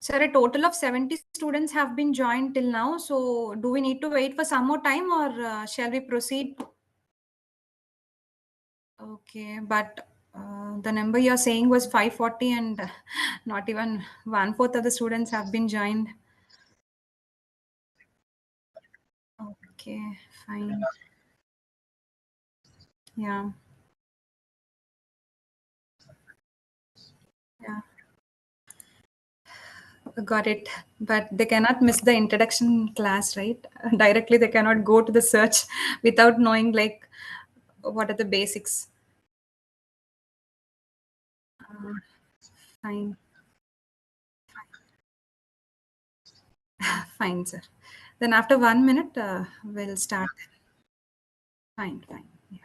Sir, a total of 70 students have been joined till now. So do we need to wait for some more time or shall we proceed? Okay, but the number you're saying was 540 and not even 1/4 of the students have been joined. Okay, fine. Yeah, yeah, got it. But they cannot miss the introduction class, right? Directly, they cannot go to the search without knowing like what are the basics. Fine, fine, sir. Then after 1 minute, we'll start. Fine, fine. Yeah.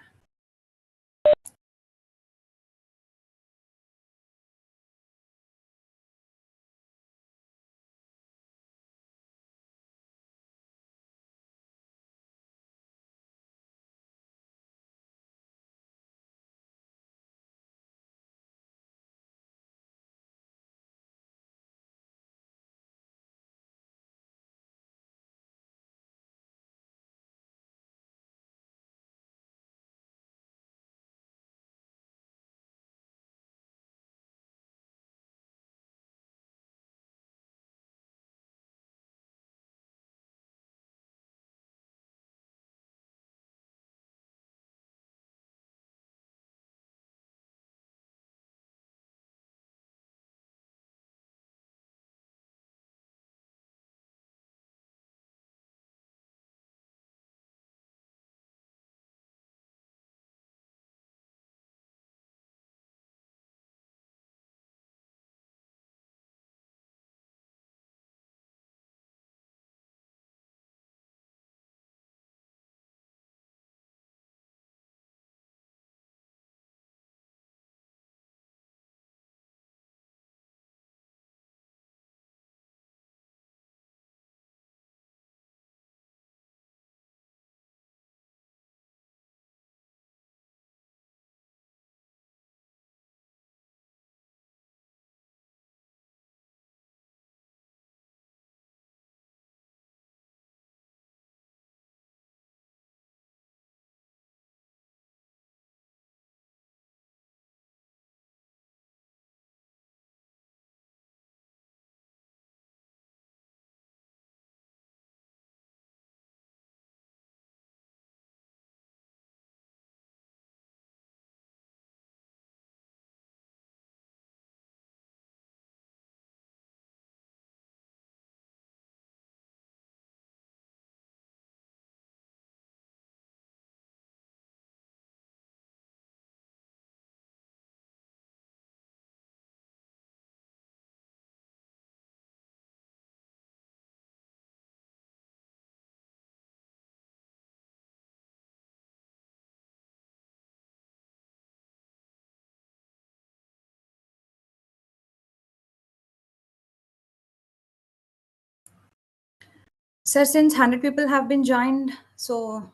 Sir, since 100 people have been joined, so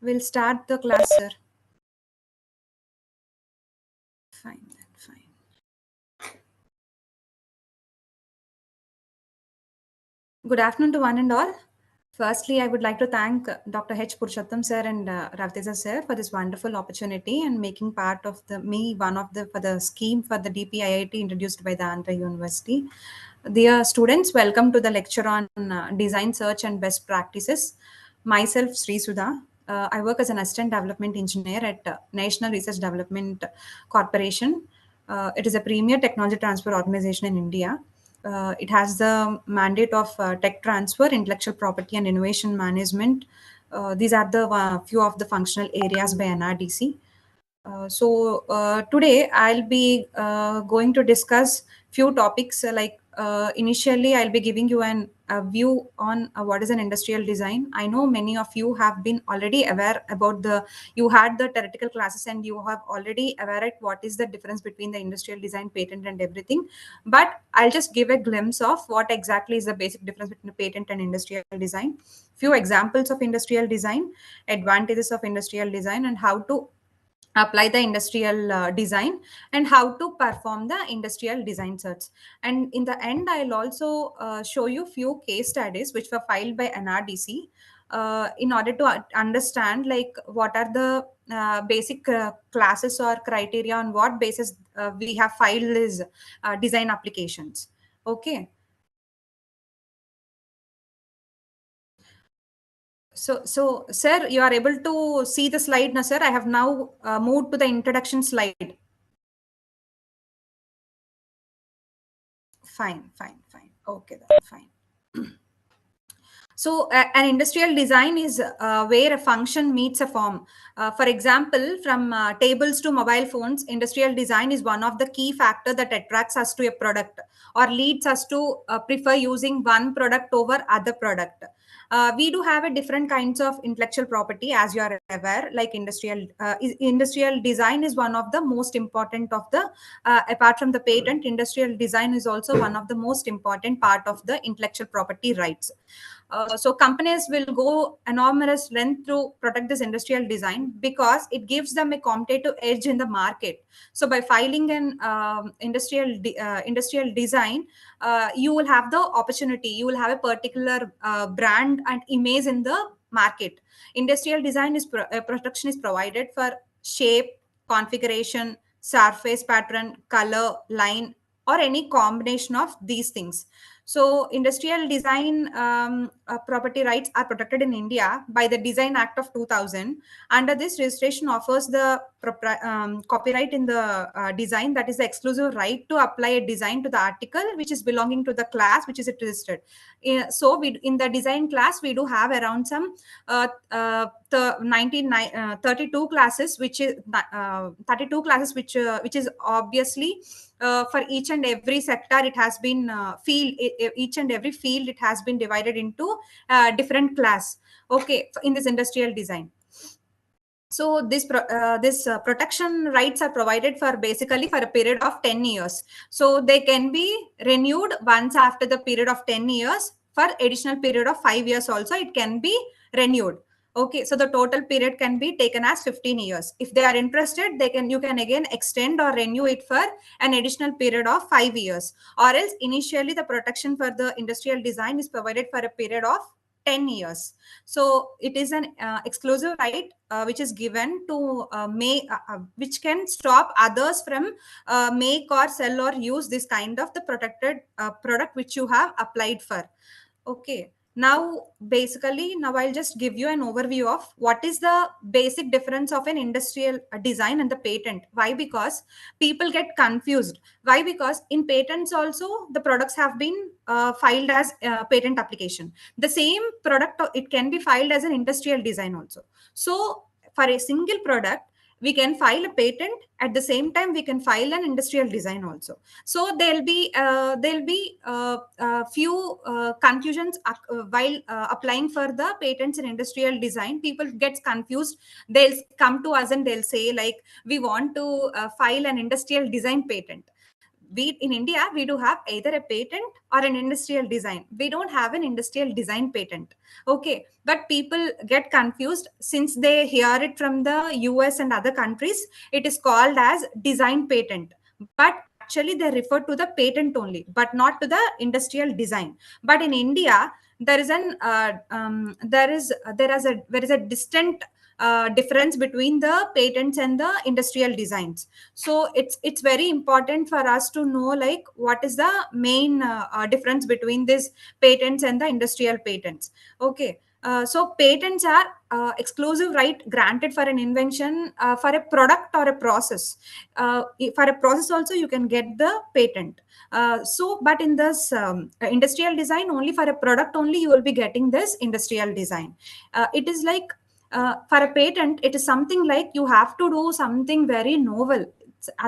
we'll start the class, sir. Fine, then, fine. Good afternoon to one and all. Firstly, I would like to thank Dr. H. Purushottam sir and Ravteza sir for this wonderful opportunity and making part of one of the for the scheme for the DPIIT introduced by the Andhra University. Dear students, welcome to the lecture on design search and best practices. Myself, Sri Sudha. I work as an assistant development engineer at National Research Development Corporation. It is a premier technology transfer organization in India. It has the mandate of tech transfer, intellectual property, and innovation management. These are the few of the functional areas by NRDC. Today I'll be going to discuss few topics initially I'll be giving you a view on what is an industrial design. I know many of you have been already aware about you had the theoretical classes and you have already aware at what is the difference between the industrial design, patent and everything. But I'll just give a glimpse of what exactly is the basic difference between patent and industrial design, few examples of industrial design, advantages of industrial design, and how to apply the industrial design, and how to perform the industrial design search. And in the end, I'll also show you few case studies which were filed by NRDC, in order to understand like what are the basic classes or criteria on what basis we have filed these design applications. Okay. So, sir, you are able to see the slide now, sir. I have now moved to the introduction slide. Fine. Okay, then, fine. So, an industrial design is where a function meets a form. For example, from tables to mobile phones, industrial design is one of the key factor that attracts us to a product or leads us to prefer using one product over other product. We do have a different kinds of intellectual property, as you are aware. Like industrial design is one of the most important of the. Apart from the patent, industrial design is also one of the most important part of the intellectual property rights. So companies will go enormous length to protect this industrial design because it gives them a competitive edge in the market. So by filing an industrial design, you will have the opportunity. You will have a particular brand and image in the market. Industrial design is protection is provided for shape, configuration, surface pattern, color, line, or any combination of these things. So, industrial design property rights are protected in India by the Design Act of 2000. Under this, registration offers the copyright in the design, that is the exclusive right to apply a design to the article which is belonging to the class which is registered. So, in the design class, we do have around some the 32 classes, which is 32 classes, which is obviously for each and every sector it has been each and every field it has been divided into different class, okay, in this industrial design. So this protection rights are provided for basically for a period of 10 years. So they can be renewed once after the period of 10 years. For additional period of 5 years also it can be renewed. Okay, so the total period can be taken as 15 years. If they are interested, you can again extend or renew it for an additional period of 5 years. Or else initially the protection for the industrial design is provided for a period of 10 years. So it is an exclusive right which is given to which can stop others from make or sell or use this kind of the protected product which you have applied for. Okay. Now, basically, now I'll just give you an overview of what is the basic difference of an industrial design and the patent. Why? Because people get confused. Why? Because in patents also, the products have been filed as patent application. The same product, it can be filed as an industrial design also. So, for a single product, we can file a patent. At the same time, we can file an industrial design also. So there'll be few confusions while applying for the patents in industrial design. People get confused. They'll come to us and they'll say like, we want to file an industrial design patent. We in India, we do have either a patent or an industrial design. We don't have an industrial design patent. Okay, but people get confused since they hear it from the US and other countries. It is called as design patent, but actually they refer to the patent only, but not to the industrial design. But in India, there is an there is a distant difference between the patents and the industrial designs. So it's very important for us to know like what is the main difference between these patents and the industrial patents. Okay. So patents are exclusive right granted for an invention, for a product or a process. For a process also you can get the patent. But in this industrial design, only for a product only you will be getting this industrial design. It is like for a patent, it is something like you have to do something very novel.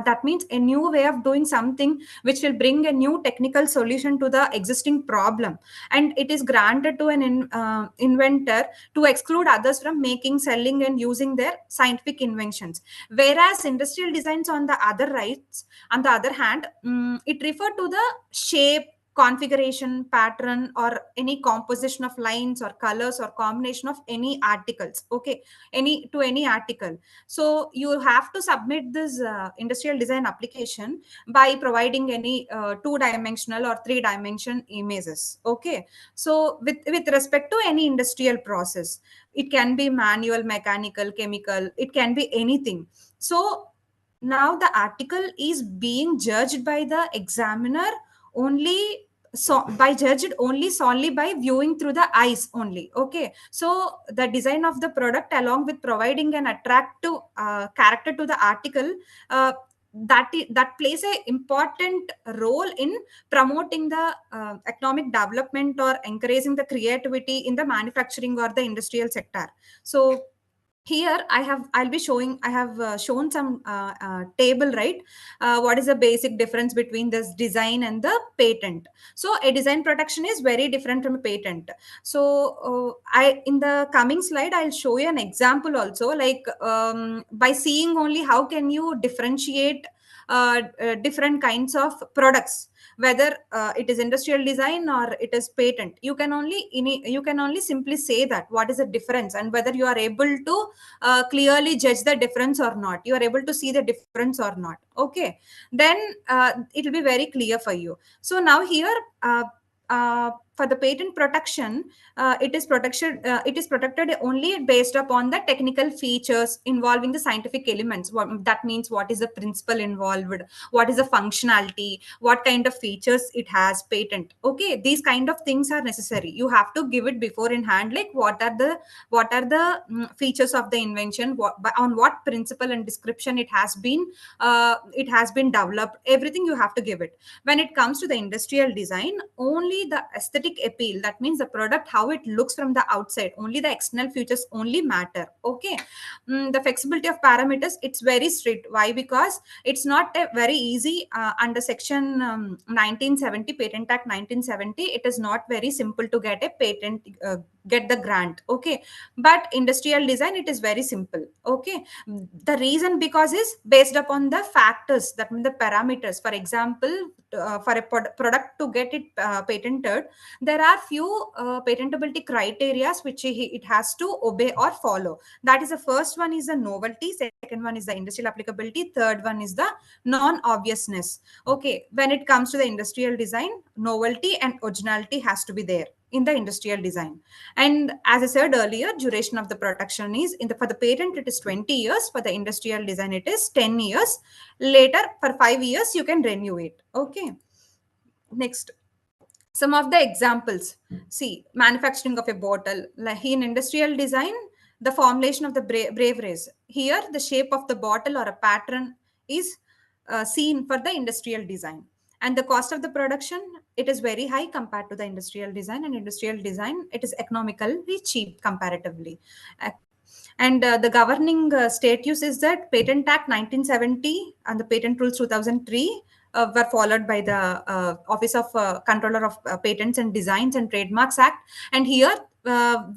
That means a new way of doing something which will bring a new technical solution to the existing problem, and it is granted to an inventor to exclude others from making, selling, and using their scientific inventions. Whereas industrial designs on the other hand, it refer to the shape, configuration, pattern, or any composition of lines or colors or combination of any articles. Okay, any article. So you have to submit this industrial design application by providing any two-dimensional or three-dimension images. Okay, so with respect to any industrial process, it can be manual, mechanical, chemical, it can be anything. So now the article is being judged by the examiner only, so by judged only solely by viewing through the eyes only. Okay, so the design of the product along with providing an attractive character to the article, that plays a important role in promoting the economic development or encouraging the creativity in the manufacturing or the industrial sector. So here I'll be showing, I have shown some table, right? What is the basic difference between this design and the patent? So a design protection is very different from a patent. So I in the coming slide I'll show you an example also, like by seeing only how can you differentiate different kinds of products, whether it is industrial design or it is patent. You can only simply say that what is the difference, and whether you are able to clearly judge the difference or not, you are able to see the difference or not. Okay, then it will be very clear for you. So now here, for the patent protection, it is protected only based upon the technical features involving the scientific elements. That means what is the principle involved, what is the functionality, what kind of features it has, patent. Okay, these kind of things are necessary. You have to give it before in hand, like what are the features of the invention, on what principle and description it has been developed, everything you have to give it. When it comes to the industrial design, only the aesthetic appeal, that means the product, how it looks from the outside, only the external features only matter. Okay, the flexibility of parameters, it's very strict. Why? Because it's not a very easy under section 1970, patent act 1970, it is not very simple to get a patent, get the grant. Okay, but industrial design, it is very simple. Okay, the reason because is based upon the factors, that means the parameters. For example, for a product to get it patented, there are few patentability criteria which it has to obey or follow. That is, the first one is the novelty, second one is the industrial applicability, third one is the non-obviousness. Okay, when it comes to the industrial design, novelty and originality has to be there in the industrial design. And as I said earlier, duration of the protection is for the patent it is 20 years, for the industrial design it is 10 years. Later, for 5 years you can renew it. Okay, next, some of the examples. See, manufacturing of a bottle, like in industrial design, the formulation of the breweries. Here, the shape of the bottle or a pattern is seen for the industrial design. And the cost of the production, it is very high compared to the industrial design. And industrial design, it is economically cheap comparatively. Uh, and the governing statutes is that Patent Act 1970 and the Patent Rules 2003 were followed by the Office of Controller of Patents and Designs and Trademarks Act. And here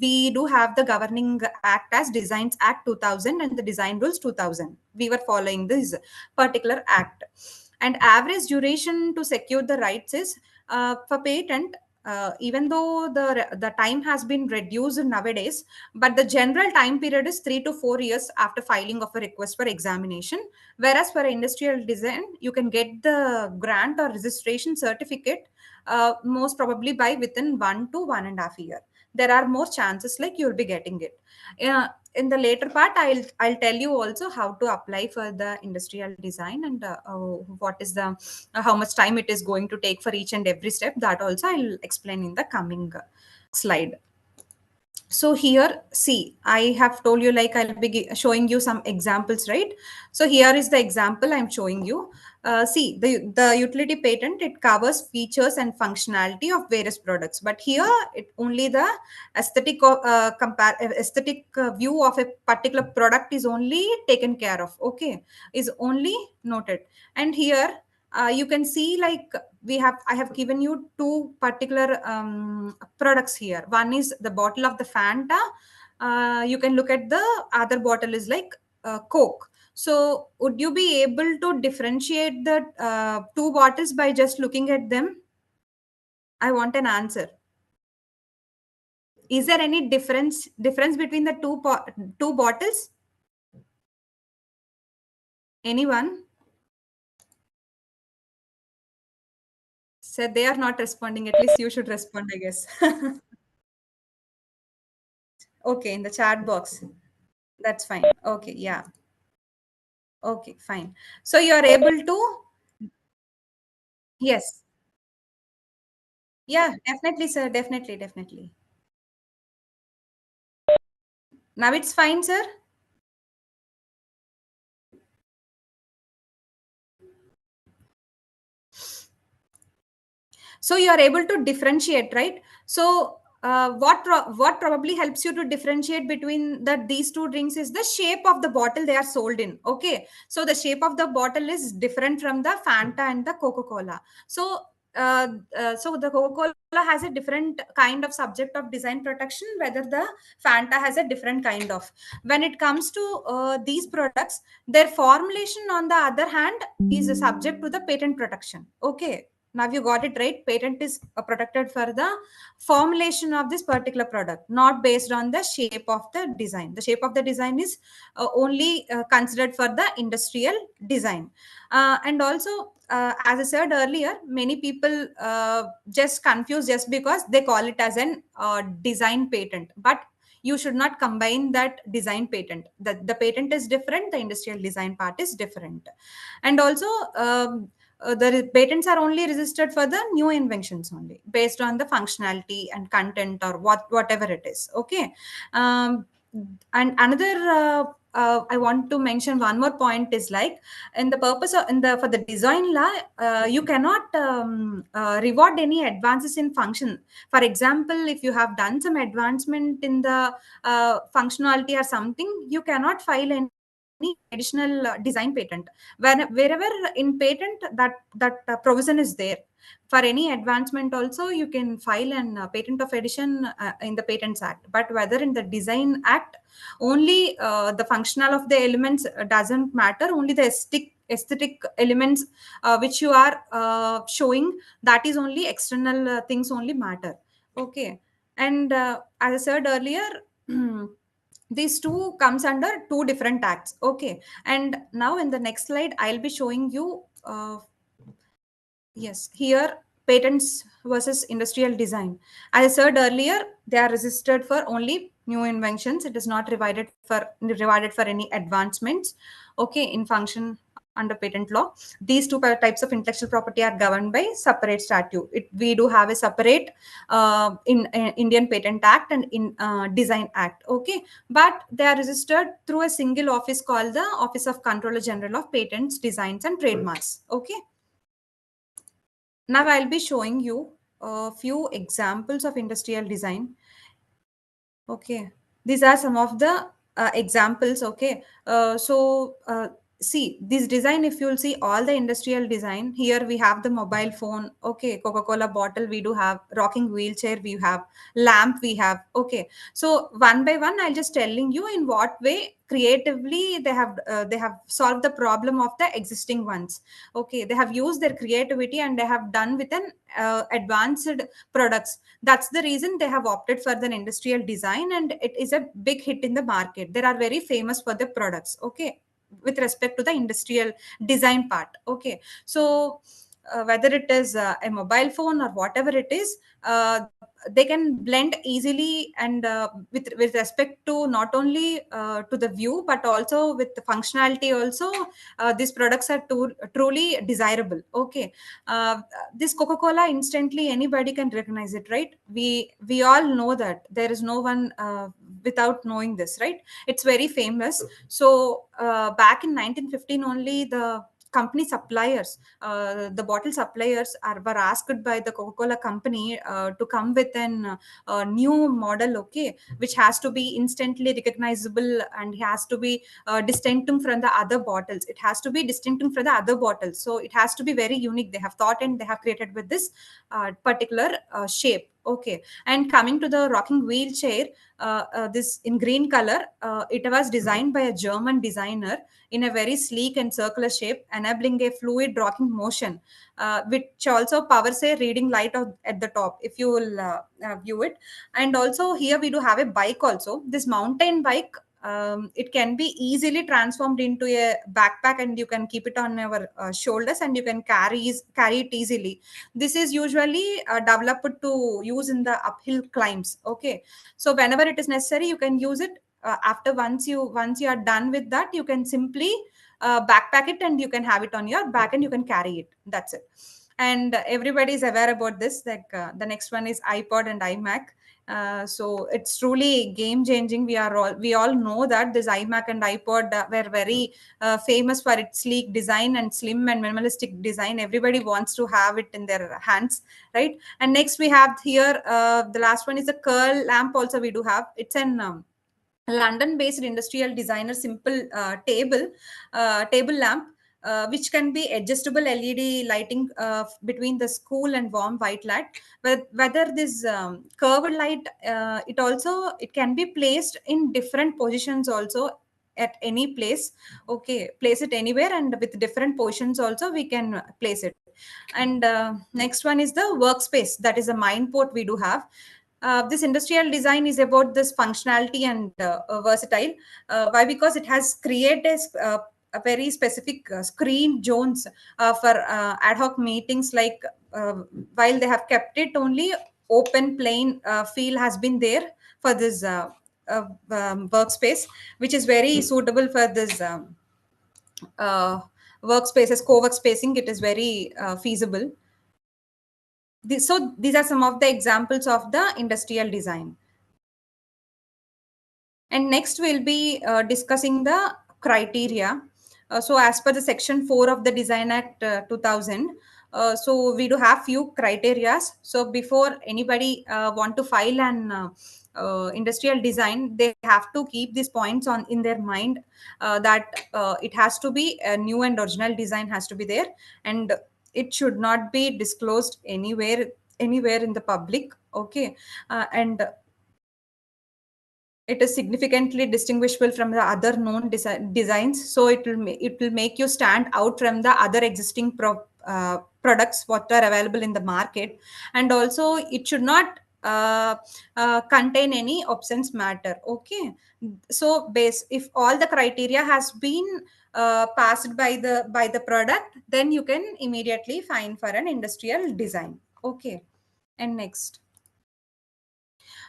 we do have the governing act as Designs Act 2000 and the Design Rules 2000. We were following this particular act. And average duration to secure the rights is for patent, even though the time has been reduced nowadays, but the general time period is 3 to 4 years after filing of a request for examination. Whereas for industrial design, you can get the grant or registration certificate most probably by within 1 to 1.5 years. There are more chances like you'll be getting it. In the later part, I'll tell you also how to apply for the industrial design, and what is the how much time it is going to take for each and every step. That also I'll explain in the coming slide. So here, see, I have told you, like, I'll be showing you some examples, right? So here is the example I'm showing you. See, the utility patent, it covers features and functionality of various products, but here it only the aesthetic view of a particular product is only taken care of. Okay, is only noted. And here you can see, like, I have given you two particular products here. One is the bottle of the Fanta. You can look at the other bottle is like Coke. So would you be able to differentiate the two bottles by just looking at them? I want an answer. Is there any difference between the two bottles? Anyone? Said they are not responding. At least you should respond, I guess. Okay, in the chat box. That's fine. Okay, yeah. Okay, fine. So you are able to, yes. Yeah, definitely, sir. Definitely, definitely. Now it's fine, sir. So you are able to differentiate, right? So what probably helps you to differentiate between these two drinks is the shape of the bottle they are sold in. Okay, so the shape of the bottle is different from the Fanta and the Coca Cola. So so the Coca Cola has a different kind of subject of design protection, whether the Fanta has a different kind of. When it comes to these products, their formulation on the other hand is subject to the patent protection. Okay, now you got it right. Patent is protected for the formulation of this particular product, not based on the shape of the design. The shape of the design is only considered for the industrial design. And also, as I said earlier, many people just confuse just because they call it as an design patent, but you should not combine that design patent. The patent is different, the industrial design part is different. And also, the patents are only registered for the new inventions only, based on the functionality and content or whatever it is. Okay. And another I want to mention one more point is like, in the purpose of in the for the design law, you cannot reward any advances in function. For example, if you have done some advancement in the functionality or something, you cannot file any additional design patent. Wherever in patent that provision is there, for any advancement also you can file an patent of addition in the Patents Act. But whether in the Design Act, only the functional of the elements doesn't matter. Only the aesthetic elements which you are showing, that is only external things only matter. Okay. And as I said earlier, these two comes under two different acts. Okay. And now in the next slide I'll be showing you yes, here patents versus industrial design. As I said earlier, they are registered for only new inventions. It is not rewarded for any advancements. Okay, in function under patent law, these two types of intellectual property are governed by separate statute. We do have a separate in Indian Patent Act and in Design Act. Okay, but they are registered through a single office called the Office of Controller General of Patents, Designs, and Trademarks. Okay. Now I'll be showing you a few examples of industrial design. Okay, these are some of the examples. Okay, see this design. If you'll see all the industrial design here, we have the mobile phone. Okay, Coca-Cola bottle. We do have rocking wheelchair. We have lamp. We have. Okay, so one by one, I'll just telling you in what way creatively they have solved the problem of the existing ones. Okay, they have used their creativity and they have done with an advanced products. That's the reason they have opted for the industrial design, and it is a big hit in the market. They are very famous for the products. Okay, with respect to the industrial design part. Okay, so whether it is a mobile phone or whatever it is, they can blend easily and with respect to not only to the view but also with the functionality also. These products are truly desirable. Okay, uh, this Coca-Cola, instantly anybody can recognize it, right? We all know that there is no one without knowing this, right? It's very famous. So back in 1915 only, the company suppliers, the bottle suppliers were asked by the Coca-Cola company to come with an new model. Okay, which has to be instantly recognizable and has to be distinctive from the other bottles. It has to be distinctive from the other bottles, so it has to be very unique. They have thought and they have created with this particular shape. Okay, and coming to the rocking wheelchair, this in green color, it was designed by a German designer in a very sleek and circular shape, enabling a fluid rocking motion, which also powers a reading light at the top, if you will view it. And also here we do have a bike also. This mountain bike, it can be easily transformed into a backpack, and you can keep it on your shoulders, and you can carry it easily. This is usually developed to use in the uphill climbs. Okay, so whenever it is necessary, you can use it. After once you are done with that, you can simply backpack it, and you can have it on your back, and you can carry it. That's it. And everybody is aware about this. Like the next one is iPod and iMac. So it's truly game changing. We all know that this iMac and iPod were very famous for its sleek design and slim and minimalistic design. Everybody wants to have it in their hands, right? And next we have here, the last one is a curl lamp. Also we do have, it's an London-based industrial designer simple table lamp, which can be adjustable LED lighting between the cool and warm white light. But whether this curved light, it can be placed in different positions also at any place. Okay, place it anywhere, and with different positions also we can place it. And next one is the workspace. That is a mind port we do have. This industrial design is about this functionality and versatile. Why? Because it has created a very specific screen zones for ad hoc meetings. Like while they have kept it only open, plain feel has been there for this workspace, which is very suitable for this uh, workspaces, co-work spacing. It is very feasible. So these are some of the examples of the industrial design. And next we'll be discussing the criteria. So as per the section 4 of the Design Act 2000, so we do have few criterias. So before anybody want to file an industrial design, they have to keep these points on in their mind, that it has to be a new and original design has to be there, and it should not be disclosed anywhere in the public. Okay, and it is significantly distinguishable from the other known designs, so it will make you stand out from the other existing products what are available in the market. And also it should not contain any obscene matter. Okay, so base if all the criteria has been passed by the product, then you can immediately fine for an industrial design. Okay, and next.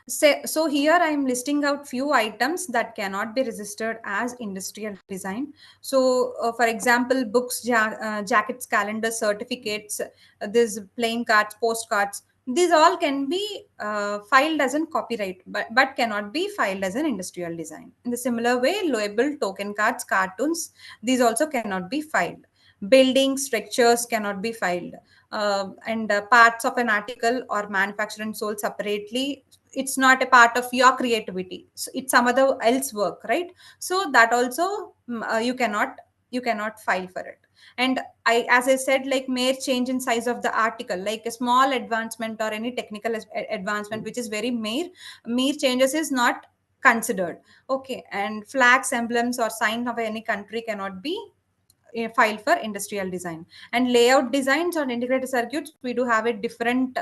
So here I am listing out few items that cannot be registered as industrial design. So for example, books, jackets, calendars, certificates, these playing cards, postcards, these all can be filed as an copyright, but cannot be filed as an industrial design. In the similar way, label, token cards, cartoons, these also cannot be filed. Buildings, structures cannot be filed. And parts of an article or manufactured and sold separately, it's not a part of your creativity, so it's some other else work, right? So that also you cannot file for it. And as I said, like mere change in size of the article, like a small advancement or any technical advancement which is very mere changes is not considered. Okay, and flags, emblems, or sign of any country cannot be filed for industrial design. And layout designs on integrated circuits, we do have a different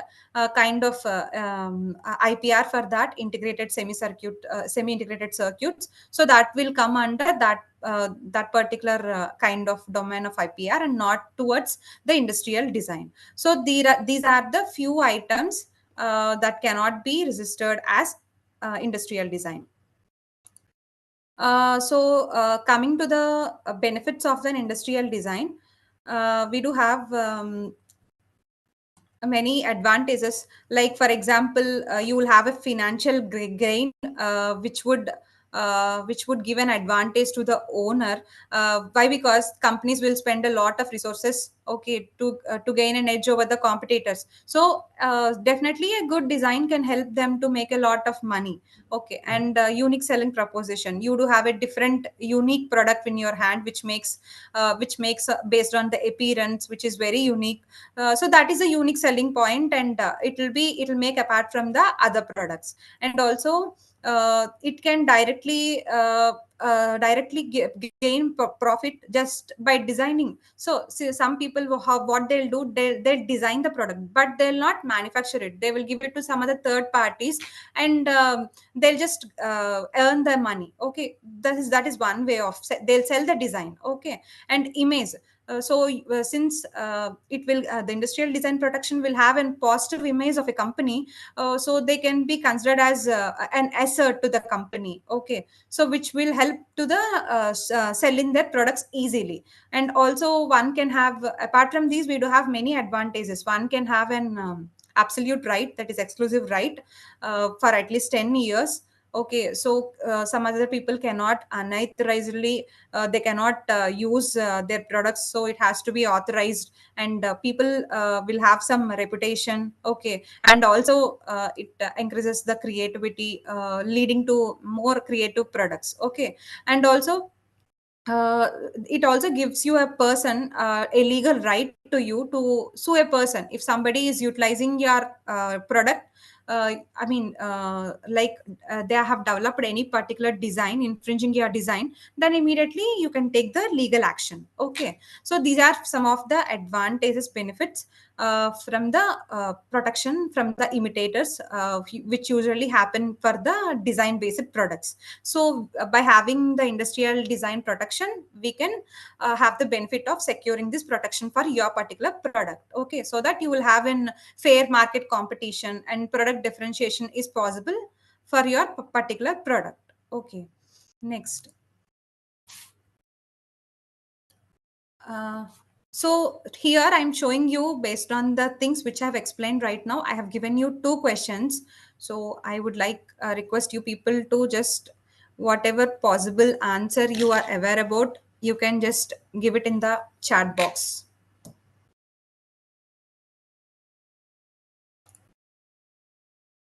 kind of IPR for that, integrated semi-integrated circuits. So that will come under that particular kind of domain of IPR, and not towards the industrial design. So these are the few items that cannot be registered as industrial design. Coming to the benefits of an industrial design, we do have many advantages. Like for example, you will have a financial gain, which would which would give an advantage to the owner. Why? Because companies will spend a lot of resources, okay, to gain an edge over the competitors. So definitely a good design can help them to make a lot of money. Okay, and unique selling proposition. You do have a different, unique product in your hand, which makes based on the appearance, which is very unique. So that is a unique selling point, and it'll make apart from the other products. And also it can directly gain profit just by designing. So see, some people will have, what they'll do, they'll design the product, but they'll not manufacture it. They will give it to some other third parties, and they'll just earn their money. Okay, that is one way of they'll sell the design. Okay, and image. Since it will the industrial design production will have a positive image of a company, so they can be considered as an asset to the company. Okay, so which will help to the selling their products easily. And also one can have, apart from these, we do have many advantages. One can have an absolute right, that is exclusive right, for at least 10 years. Okay, so some other people cannot unauthorizedly, they cannot use their products, so it has to be authorized. And people will have some reputation. Okay, and also it increases the creativity, leading to more creative products. Okay, and also uh, it also gives you a person, a legal right to you to sue a person if somebody is utilizing your product. I mean, like they have developed any particular design, infringing your design, then immediately you can take the legal action. Okay, so these are some of the advantages, benefits from the protection from the imitators, which usually happen for the design based products. So by having the industrial design protection, we can have the benefit of securing this protection for your particular product. Okay, so that you will have an fair market competition, and product differentiation is possible for your particular product. Okay, next. uh, so here I'm showing you, based on the things which I've explained right now, I have given you two questions. So I would like request you people to just, whatever possible answer you are aware about, you can just give it in the chat box.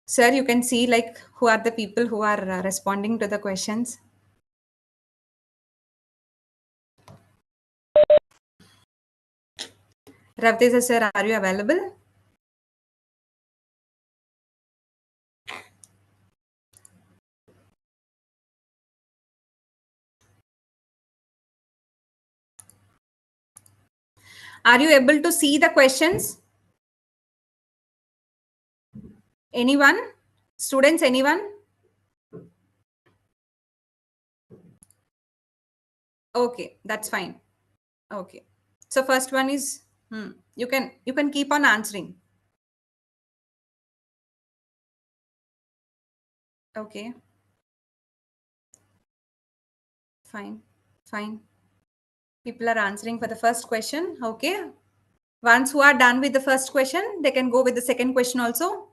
Sir, you can see like who are the people who are responding to the questions. Ravtesa sir, are you available? Are you able to see the questions? Anyone? Students, anyone? Okay, that's fine. Okay. So first one is, you can keep on answering. Okay, fine, fine. People are answering for the first question. Okay. Once who are done with the first question, they can go with the second question also.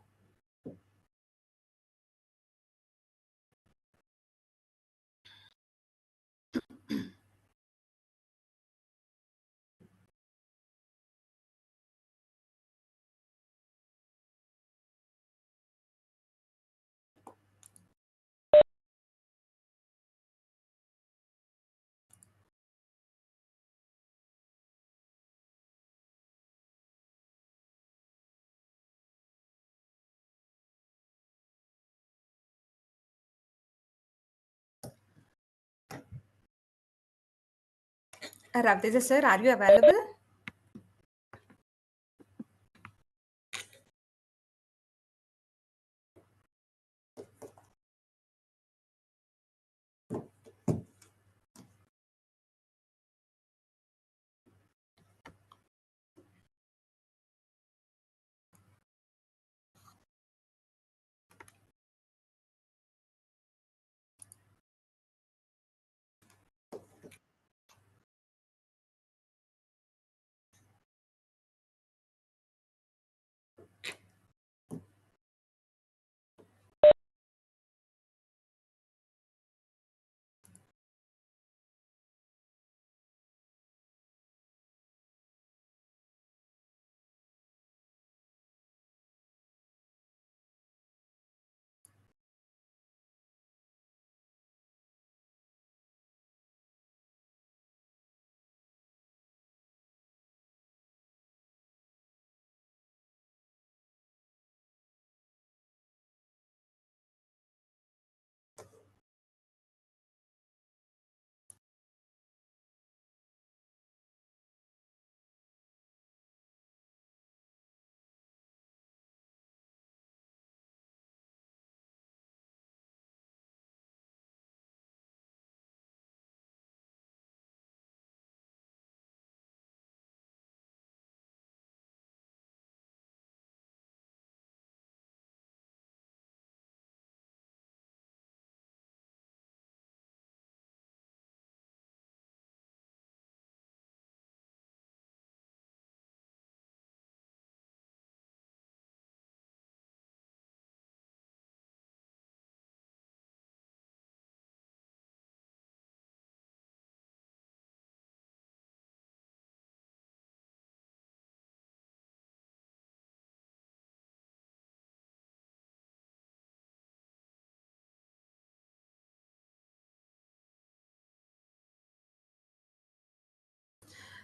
Ravteja sir, are you available?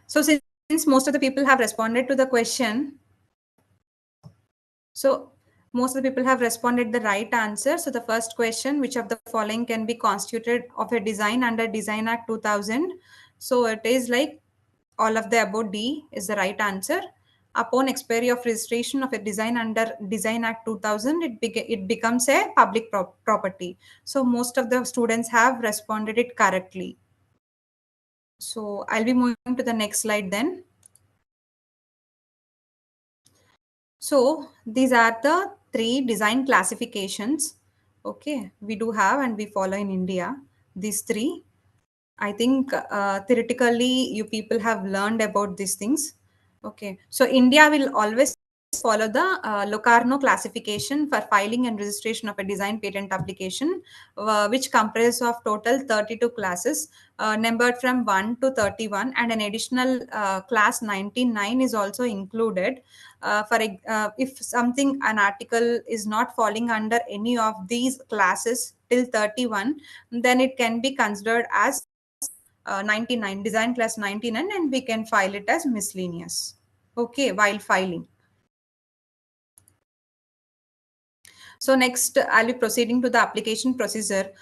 So since most of the people have responded to the question, so most of the people have responded the right answer. So the first question, which of the following can be constituted of a design under Design Act 2000? So it is like all of the above. D is the right answer. Upon expiry of registration of a design under Design Act 2000, it becomes a public property. So most of the students have responded it correctly. So I'll be moving to the next slide then. So these are the three design classifications. Okay, we do have and we follow in India. These three. I think theoretically you people have learned about these things. Okay, so India will always follow the Locarno classification for filing and registration of a design patent application, which comprises of total 32 classes, numbered from 1 to 31, and an additional class 99 is also included. If something, an article is not falling under any of these classes till 31, then it can be considered as 99, design class 99, and we can file it as miscellaneous. Okay, while filing. So next, I'll be proceeding to the application procedure.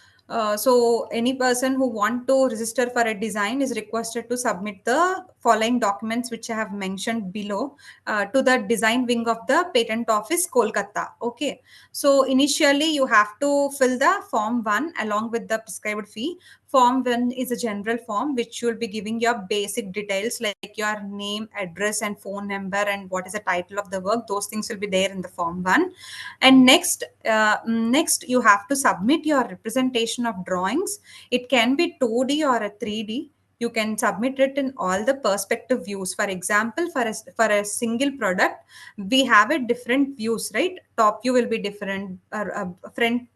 So any person who want to register for a design is requested to submit the following documents which I have mentioned below to the design wing of the patent office, Kolkata. Okay. So initially you have to fill the form 1 along with the prescribed fee. Form 1 is a general form which will be giving your basic details like your name, address, and phone number, and what is the title of the work. Those things will be there in the form 1. And next you have to submit your representation of drawings. It can be 2D or a 3D. You can submit it in all the perspective views. For example, for a single product, we have a different views, right? Top view will be different, or front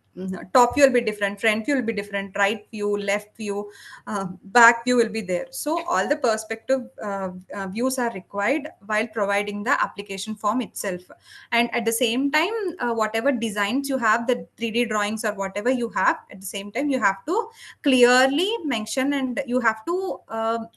top view will be different, front view will be different, right view, left view, back view will be there. So all the perspective views are required while providing the application form itself. And at the same time, whatever designs you have, the 3D drawings or whatever you have, at the same time you have to clearly mention, and you have to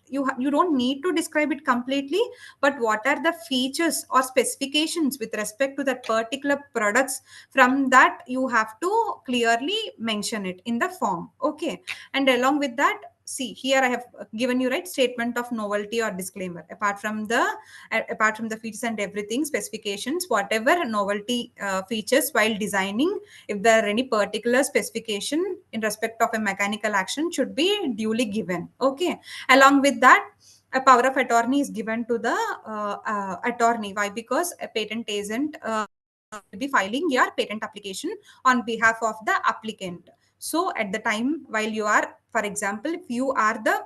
you don't need to describe it completely, but what are the features or specifications with respect to that particular products, from that you have to clearly mention it in the form. Okay, and along with that, see here I have given you, right, statement of novelty or disclaimer. Apart from the features and everything, specifications, whatever novelty features while designing, if there are any particular specification in respect of a mechanical action, should be duly given. Okay, along with that, a power of attorney is given to the attorney. Why? Because a patent agent will be filing your patent application on behalf of the applicant. So at the time while you are, for example, if you are the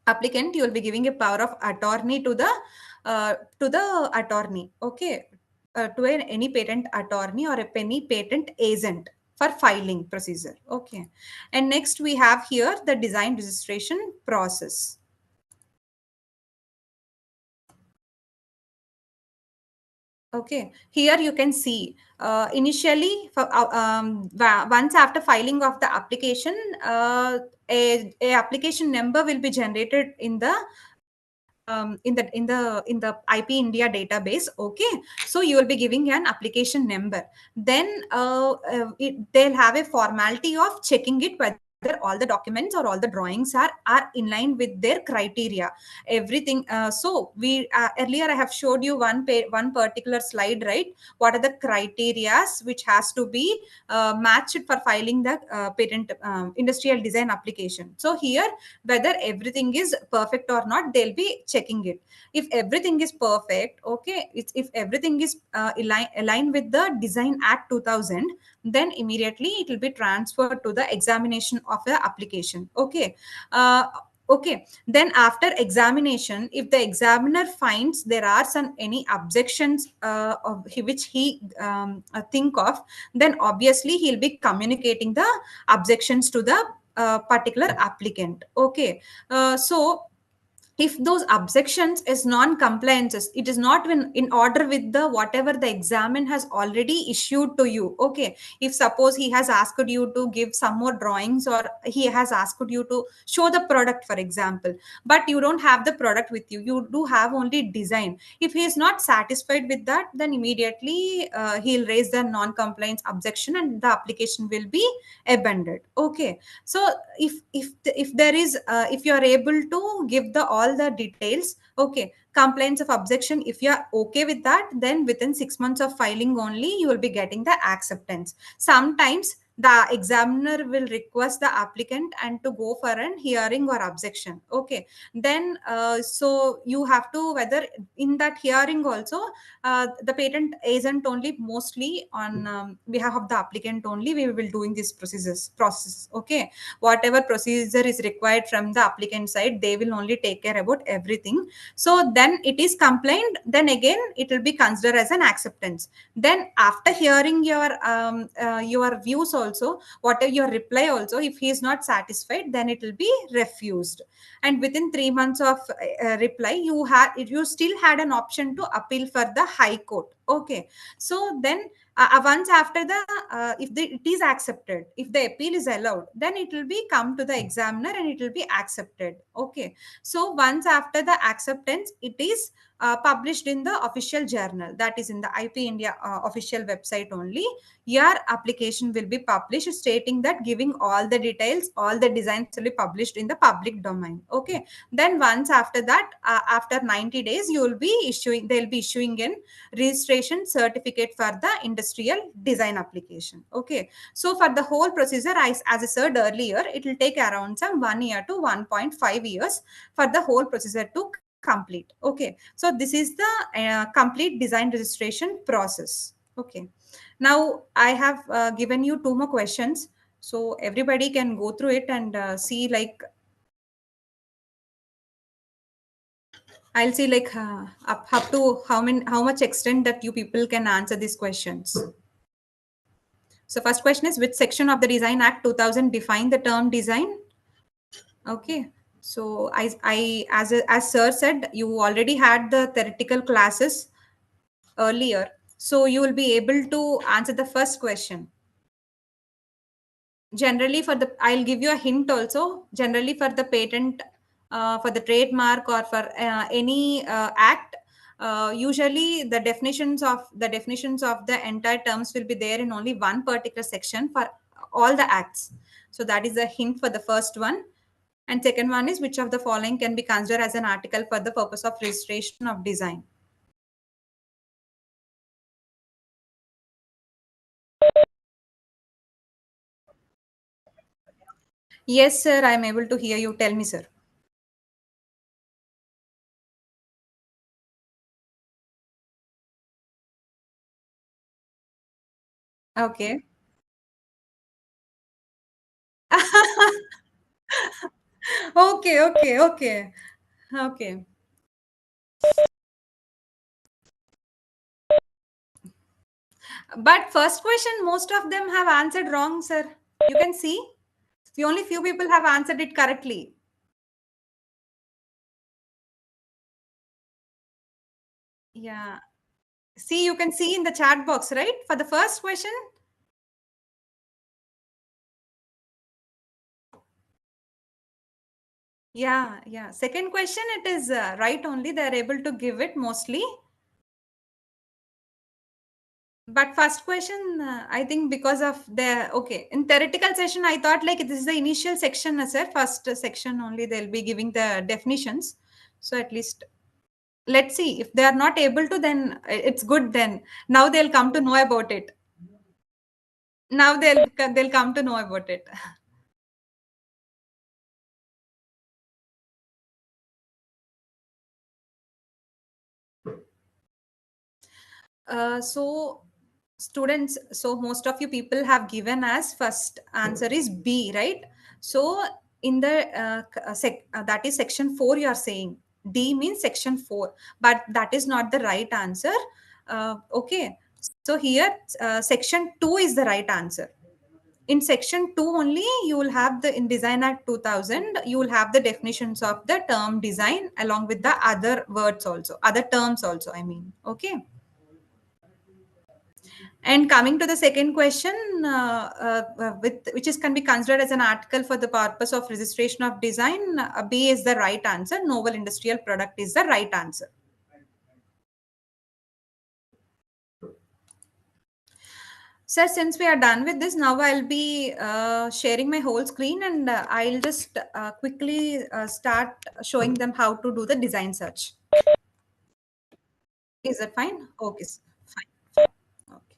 applicant, you will be giving a power of attorney to the attorney. Okay, to any patent attorney or any patent agent for filing procedure. Okay, and next we have here the design registration process. Okay, here you can see initially once after filing of the application, a application number will be generated in the in the IP India database. Okay, so you will be giving an application number. Then they'll have a formality of checking it whether all the documents or all the drawings are in line with their criteria, everything. So we earlier I have showed you one particular slide, right? What are the criterias which has to be matched for filing the patent industrial design application. So here, whether everything is perfect or not, they'll be checking it. If everything is perfect, okay, if everything is aligned with the Design Act 2000, then immediately it will be transferred to the examination of the application. Okay, okay, then after examination, if the examiner finds there are some any objections of which he think of, then obviously he'll be communicating the objections to the particular applicant. Okay, so if those objections is non-compliances, it is not in order with the whatever the examiner has already issued to you. Okay, if suppose he has asked you to give some more drawings, or he has asked you to show the product, for example, but you don't have the product with you, you do have only design. If he is not satisfied with that, then immediately he'll raise the non-compliance objection and the application will be abandoned. Okay, so if there is if you are able to give the all the details, okay, complaints of objection, if you are okay with that, then within 6 months of filing only you will be getting the acceptance. Sometimes the examiner will request the applicant and to go for an hearing or objection. Okay, then so you have to, whether in that hearing also, the patent agent only, mostly on behalf of the applicant only, we will doing this process. Okay, whatever procedure is required from the applicant side, they will only take care about everything. So then it is complained, then again it will be considered as an acceptance. Then after hearing your views also, whatever your reply also, if he is not satisfied, then it will be refused. And within 3 months of reply, you still had an option to appeal for the high court. Okay, so then once after the it is accepted, if the appeal is allowed, then it will be come to the examiner and it will be accepted. Okay, so once after the acceptance, it is published in the official journal, that is in the IP India official website only. Your application will be published, stating that, giving all the details, all the designs will be published in the public domain. Okay, then once after that, after 90 days, you will be issuing, they'll be issuing in registration certificate for the industrial design application. Okay, so for the whole procedure, as I said earlier, it will take around some 1 year to 1.5 years for the whole procedure to complete. Okay, so this is the complete design registration process. Okay, now I have given you two more questions, so everybody can go through it and see, like, I'll see, like, up to how much extent that you people can answer these questions. So first question is, which section of the Design Act 2000 define the term design? Okay. So as sir said, you already had the theoretical classes earlier. So you will be able to answer the first question. Generally for the, I'll give you a hint also. Generally for the patent, for the trademark, or for any act, usually the definitions of the entire terms will be there in only one particular section for all the acts. So that is a hint for the first one. And second one is, which of the following can be considered as an article for the purpose of registration of design? Yes, sir, I am able to hear you. Tell me, sir. Okay. Okay, okay, okay. Okay. But first question, most of them have answered wrong, sir. You can see. The only few people have answered it correctly. Yeah. See, you can see in the chat box, right? For the first question. Yeah, yeah. Second question, it is right only. They are able to give it mostly. But first question, I think because of the, okay, in theoretical session, I thought like this is the initial section, sir. First section only, they'll be giving the definitions. So at least let's see, if they are not able to, then it's good. Then now they'll come to know about it. Now they'll come to know about it. So students, so most of you people have given as first answer is B, right? So in the that is section 4, you are saying D means section 4, but that is not the right answer. Okay, so here section 2 is the right answer. in section 2 only, you will have the, in Design Act 2000, you will have the definitions of the term design along with the other words also, other terms also, I mean. Okay. And coming to the second question, which is can be considered as an article for the purpose of registration of design, B is the right answer. Novel industrial product is the right answer. Sir, since we are done with this, now I'll be sharing my whole screen, and I'll just quickly start showing them how to do the design search. Is that fine? Okay, fine. Okay.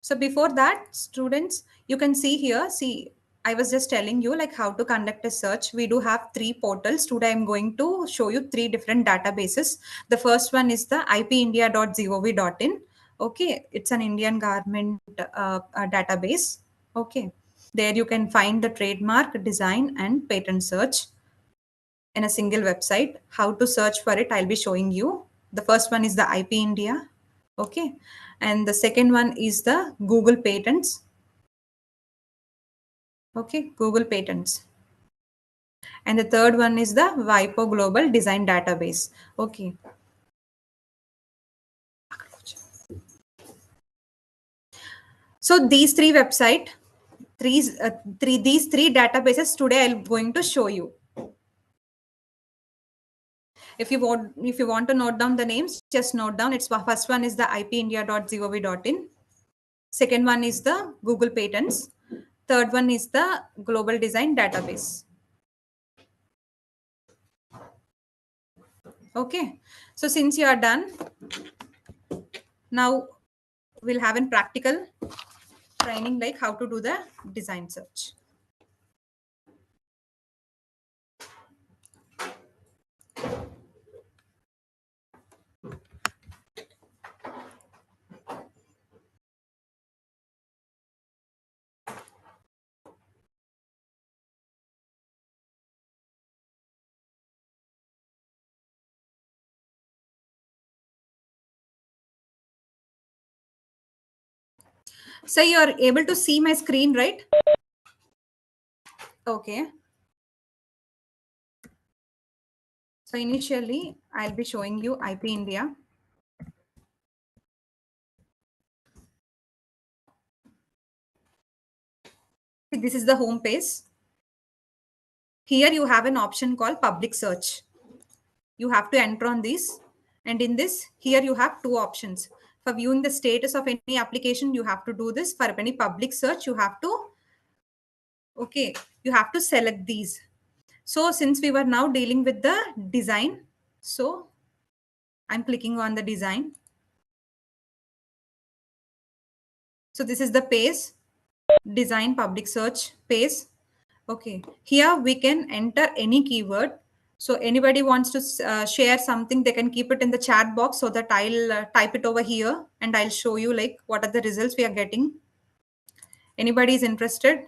So before that, students, you can see here, see, I was just telling you like how to conduct a search. We do have 3 portals. Today I'm going to show you 3 different databases. The first one is the ipindia.gov.in. Okay, it's an Indian government database. Okay, there you can find the trademark, design and patent search in a single website. How to search for it, I'll be showing you. The first one is the IP India. Okay. And the second one is the Google Patents. Okay. Google Patents. And the third one is the WIPO Global Design Database. Okay. So these 3 websites, these three databases today I'm going to show you. If you want to note down the names, just note down. It's first one is the ipindia.gov.in. Second one is the Google Patents. Third one is the Global Design Database. Okay. So since you are done, now we'll have a practical training like how to do the design search. So you are able to see my screen, right? Okay. So initially, I'll be showing you IP India. This is the home page. Here you have an option called public search. You have to enter on this. And in this, here you have 2 options. For viewing the status of any application, you have to do this. For any public search, you have to, okay, you have to select these. So since we were now dealing with the design, so I'm clicking on the design. So this is the page, design public search page. Okay, here we can enter any keyword. So anybody wants to share something, they can keep it in the chat box so that I'll type it over here and I'll show you like what are the results we are getting. Anybody is interested,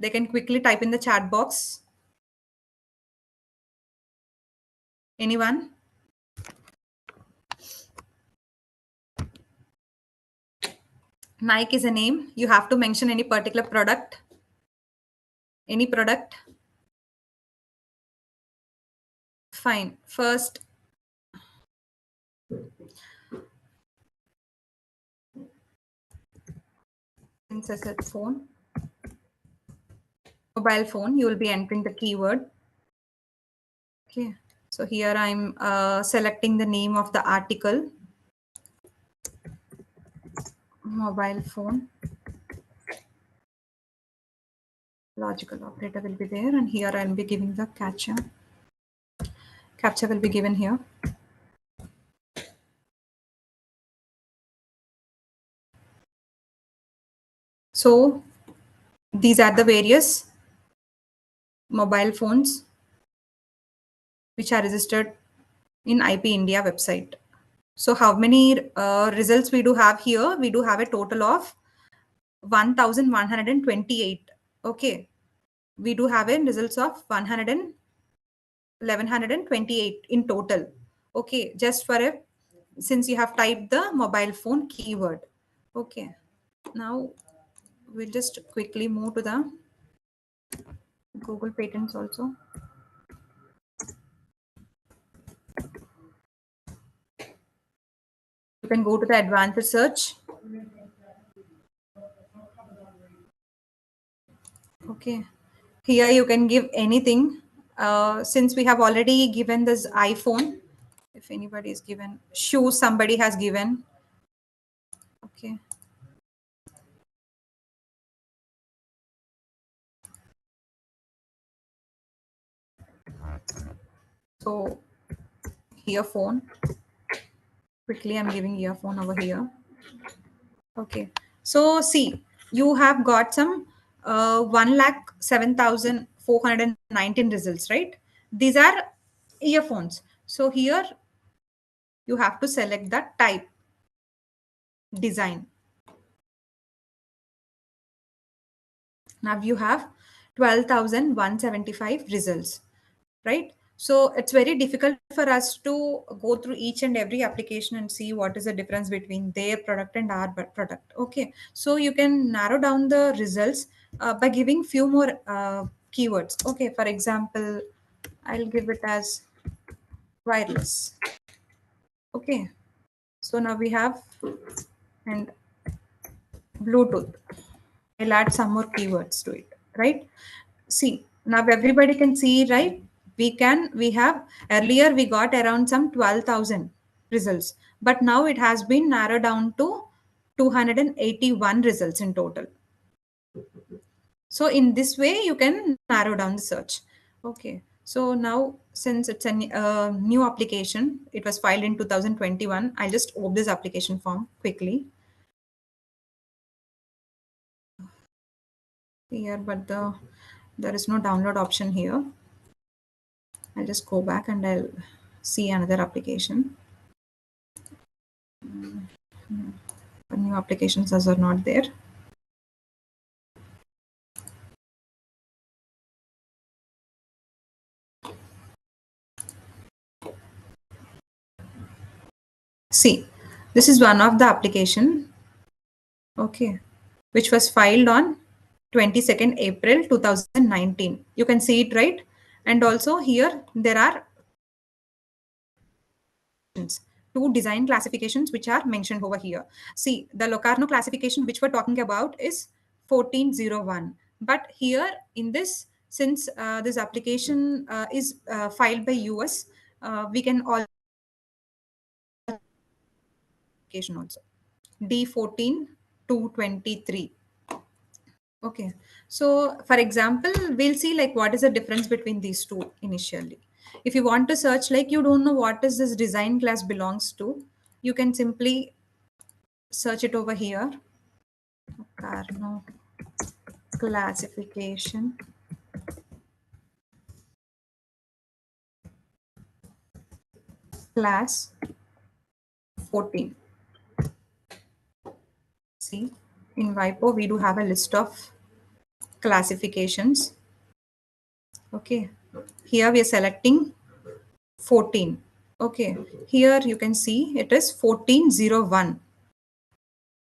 they can quickly type in the chat box. Anyone? Nike is a name. You have to mention any particular product. Any product. Fine. First, insert phone. Mobile phone, you will be entering the keyword. Okay. So here I'm selecting the name of the article. Mobile phone. Logical operator will be there, and here I'll be giving the captcha. Captcha will be given here. So these are the various mobile phones which are registered in IP India website. So how many results we do have here? We do have a total of 1,128. Okay. We do have a results of 1,128 in total. Okay. Just for a, since you have typed the mobile phone keyword. Okay, now we'll just quickly move to the Google patents also. You can go to the advanced search. Okay, here you can give anything. Since we have already given this iPhone, if anybody is given shoes, somebody has given. Okay, so earphone. Quickly, I'm giving earphone over here. Okay, so see, you have got some 1,07,419 results, right? These are earphones. So here you have to select the type, design. Now you have 12,175 results, right? So it's very difficult for us to go through each and every application and see what is the difference between their product and our product. Okay, so you can narrow down the results by giving few more keywords. Okay, for example, I'll give it as wireless. Okay, so now we have and Bluetooth. I'll add some more keywords to it, right? See, now everybody can see, right? We have earlier we got around some 12,000 results, but now it has been narrowed down to 281 results in total. So in this way, you can narrow down the search. Okay. So now, since it's a new application, it was filed in 2021. I'll just open this application form quickly here, but there is no download option here. I'll just go back and I'll see another application. New applications as are not there. See, this is one of the application, okay, which was filed on 22nd April 2019. You can see it, right? And also here there are two design classifications which are mentioned over here. See, the Locarno classification which we're talking about is 1401. But here in this, since this application is filed by US, we can all application also. D14 223. Okay. So for example, we'll see like what is the difference between these two initially. If you want to search like you don't know what is this design class belongs to, you can simply search it over here. Carno classification class 14. See, in WIPO we do have a list of classifications. Okay. Here we are selecting 14. Okay, here you can see it is 1401.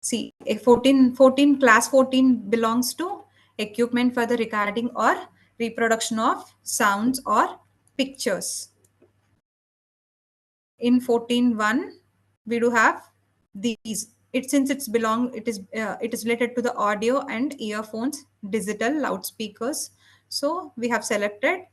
See, a 14 class 14 belongs to equipment for the recording or reproduction of sounds or pictures. In 14.1, we do have these. Since it is related to the audio and earphones, digital loudspeakers. So we have selected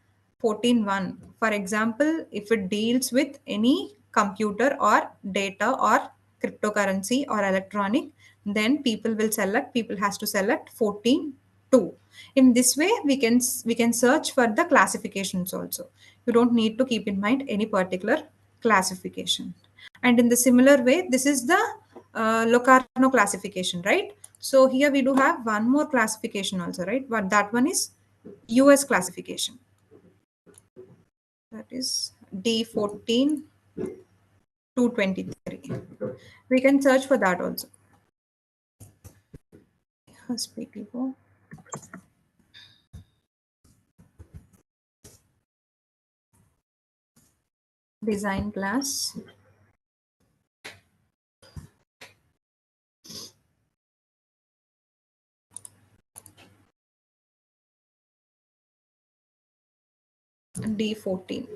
14.1. For example, if it deals with any computer or data or cryptocurrency or electronic, then people has to select 14.2. In this way, we can search for the classifications also. You don't need to keep in mind any particular classification. And in the similar way, this is the Locarno classification, right? So here we do have one more classification also, right? But that one is US classification. That is D14 223. We can search for that also. Speaking design class D14.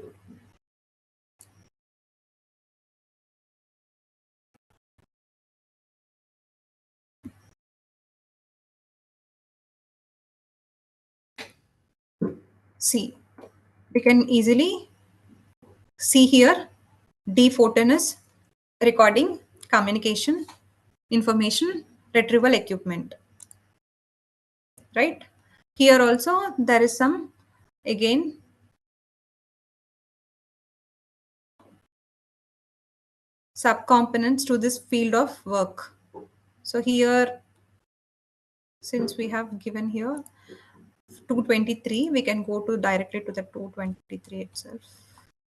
See, we can easily see here D14 is recording, communication, information, retrieval equipment, right? Here also there is some, again, subcomponents to this field of work. So here, since we have given here 223, we can go to directly to the 223 itself.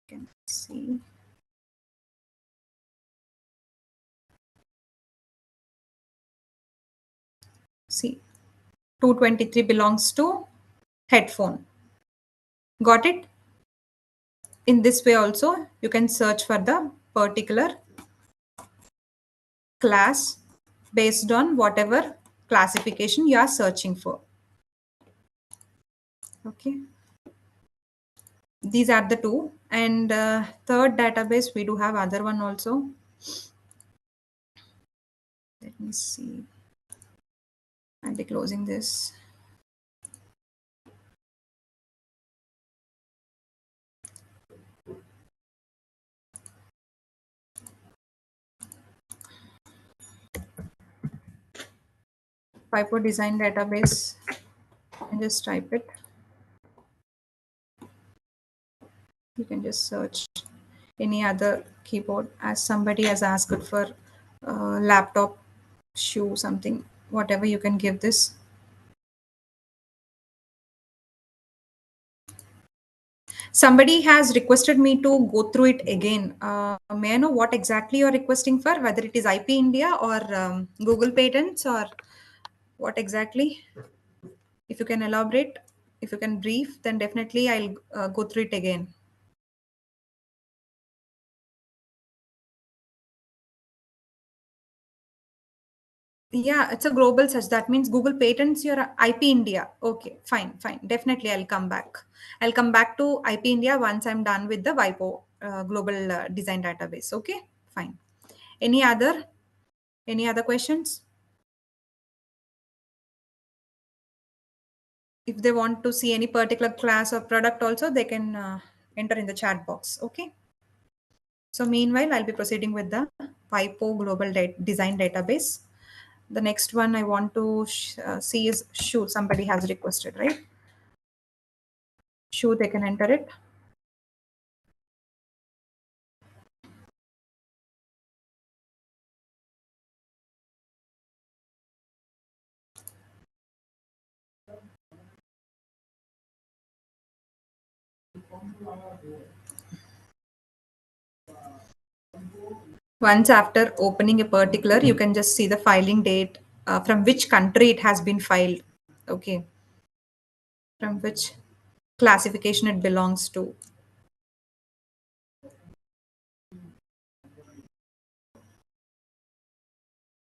You can see. See, 223 belongs to headphone. Got it? In this way also, you can search for the particular class based on whatever classification you are searching for. Okay. These are the two. And third database, we do have other one also. Let me see. I'll be closing this. FIFO design database, and just type it. You can just search any other keyboard, as somebody has asked for laptop, shoe, something, whatever you can give this. Somebody has requested me to go through it again. May I know what exactly you're requesting for, whether it is IP India or Google Patents, or what exactly? If you can elaborate, if you can brief, then definitely I'll go through it again. Yeah, it's a global search. That means Google Patents your IP India. Okay, fine, fine. Definitely, I'll come back. I'll come back to IP India once I'm done with the WIPO global design database. Okay, fine. Any other? Any other questions? If they want to see any particular class or product also, they can enter in the chat box. Okay. So meanwhile, I'll be proceeding with the WIPO global design database. The next one I want to see is shoe. Somebody has requested, right? Shoe, they can enter it. Once after opening a particular, you can just see the filing date, from which country it has been filed. Okay. From which classification it belongs to.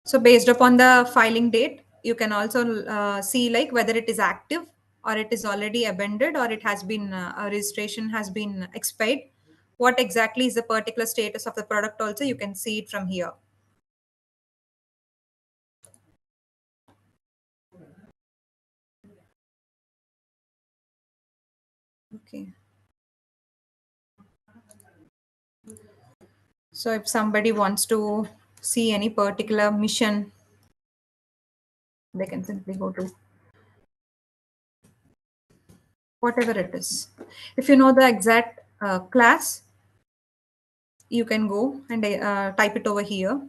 So based upon the filing date, you can also see like whether it is active or it is already abandoned, or it has been a registration has been expired. What exactly is the particular status of the product also, you can see it from here. Okay. So if somebody wants to see any particular mission, they can simply go to whatever it is. If you know the exact class, you can go and type it over here.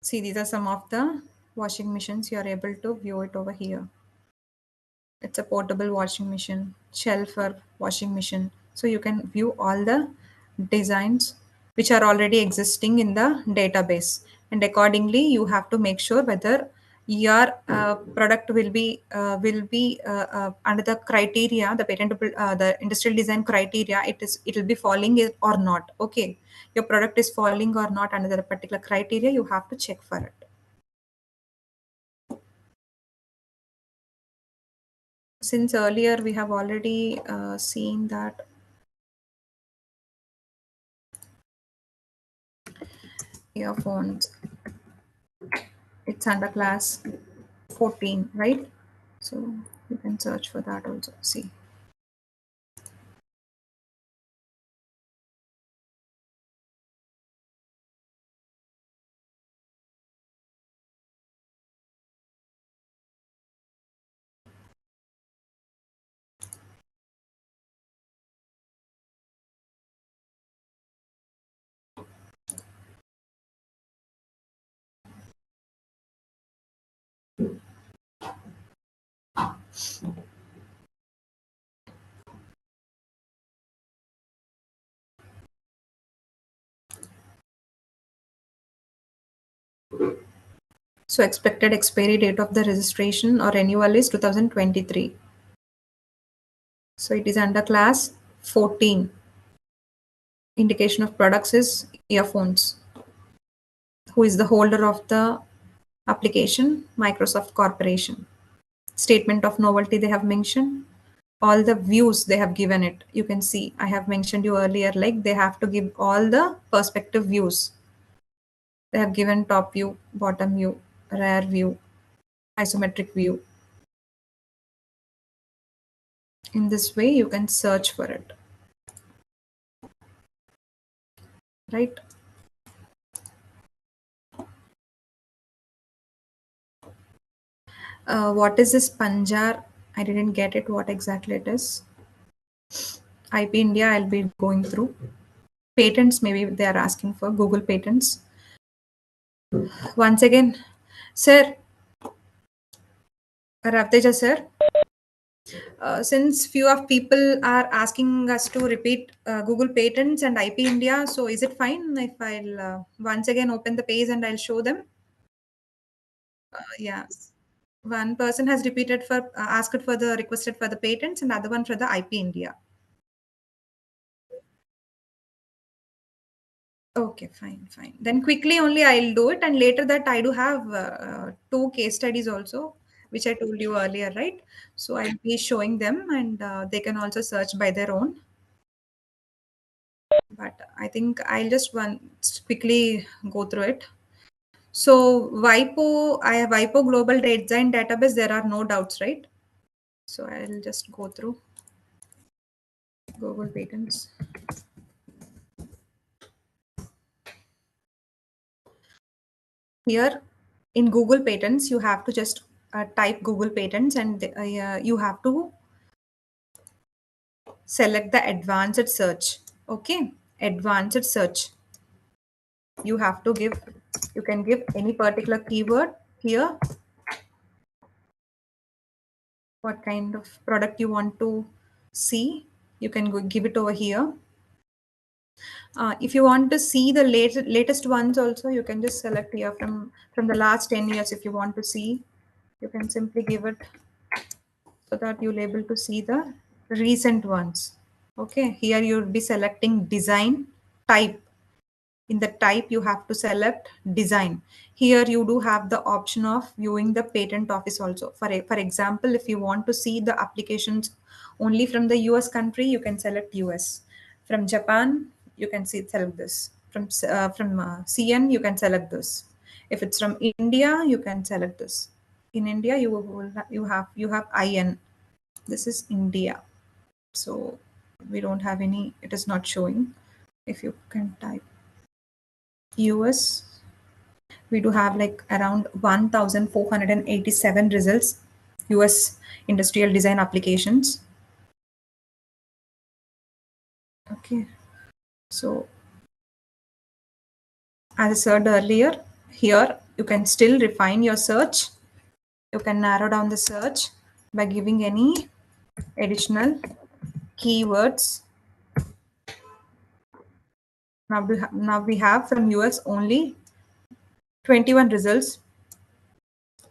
See, these are some of the washing machines. You are able to view it over here. It's a portable washing machine, shelf for washing machine. So you can view all the designs which are already existing in the database. And accordingly, you have to make sure whether your product will be under the criteria, the patentable, the industrial design criteria. It will be falling or not. Okay, your product is falling or not under the particular criteria. You have to check for it. Since earlier we have already seen that earphones, it's under class 14, right? So you can search for that also. See. So expected expiry date of the registration or renewal is 2023. So it is under class 14. Indication of products is earphones. Who is the holder of the application? Microsoft Corporation. Statement of novelty they have mentioned. All the views they have given it. You can see I have mentioned you earlier, like they have to give all the perspective views. They have given top view, bottom view, rear view, isometric view. In this way, you can search for it. Right? What is this Panjar? I didn't get it. What exactly it is? IP India, I'll be going through. Patents, maybe they are asking for Google patents. Once again, sir, Ravteja sir, since few of people are asking us to repeat Google patents and IP India, so is it fine if I'll once again open the page and I'll show them? Yeah. One person has repeated for asked for the requested for the patents and other one for the IP India. Okay, fine, fine. Then quickly only I'll do it, and later that I do have two case studies also, which I told you earlier, right? So I'll be showing them, and they can also search by their own. But I think I'll just quickly go through it. So WIPO, I have WIPO Global Design Database. There are no doubts, right? So I'll just go through Google Patents. Here in Google Patents, you have to just type Google Patents, and you have to select the advanced search. Okay, advanced search. You have to give, you can give any particular keyword here. What kind of product you want to see, you can go give it over here. If you want to see the latest ones also, you can just select here from the last 10 years. If you want to see, you can simply give it so that you'll able to see the recent ones. Okay, here you'll be selecting design type. In the type, you have to select design. Here you do have the option of viewing the patent office also. For example, if you want to see the applications only from the US country, you can select US. From Japan, you can select this. From CN, you can select this. If it's from India, you can select this. In India, you have IN. This is India. So we don't have any, it is not showing. If you can type US, we do have like around 1,487 results, US industrial design applications. Okay, so as I said earlier, here you can still refine your search. You can narrow down the search by giving any additional keywords. Now we have from US only 21 results.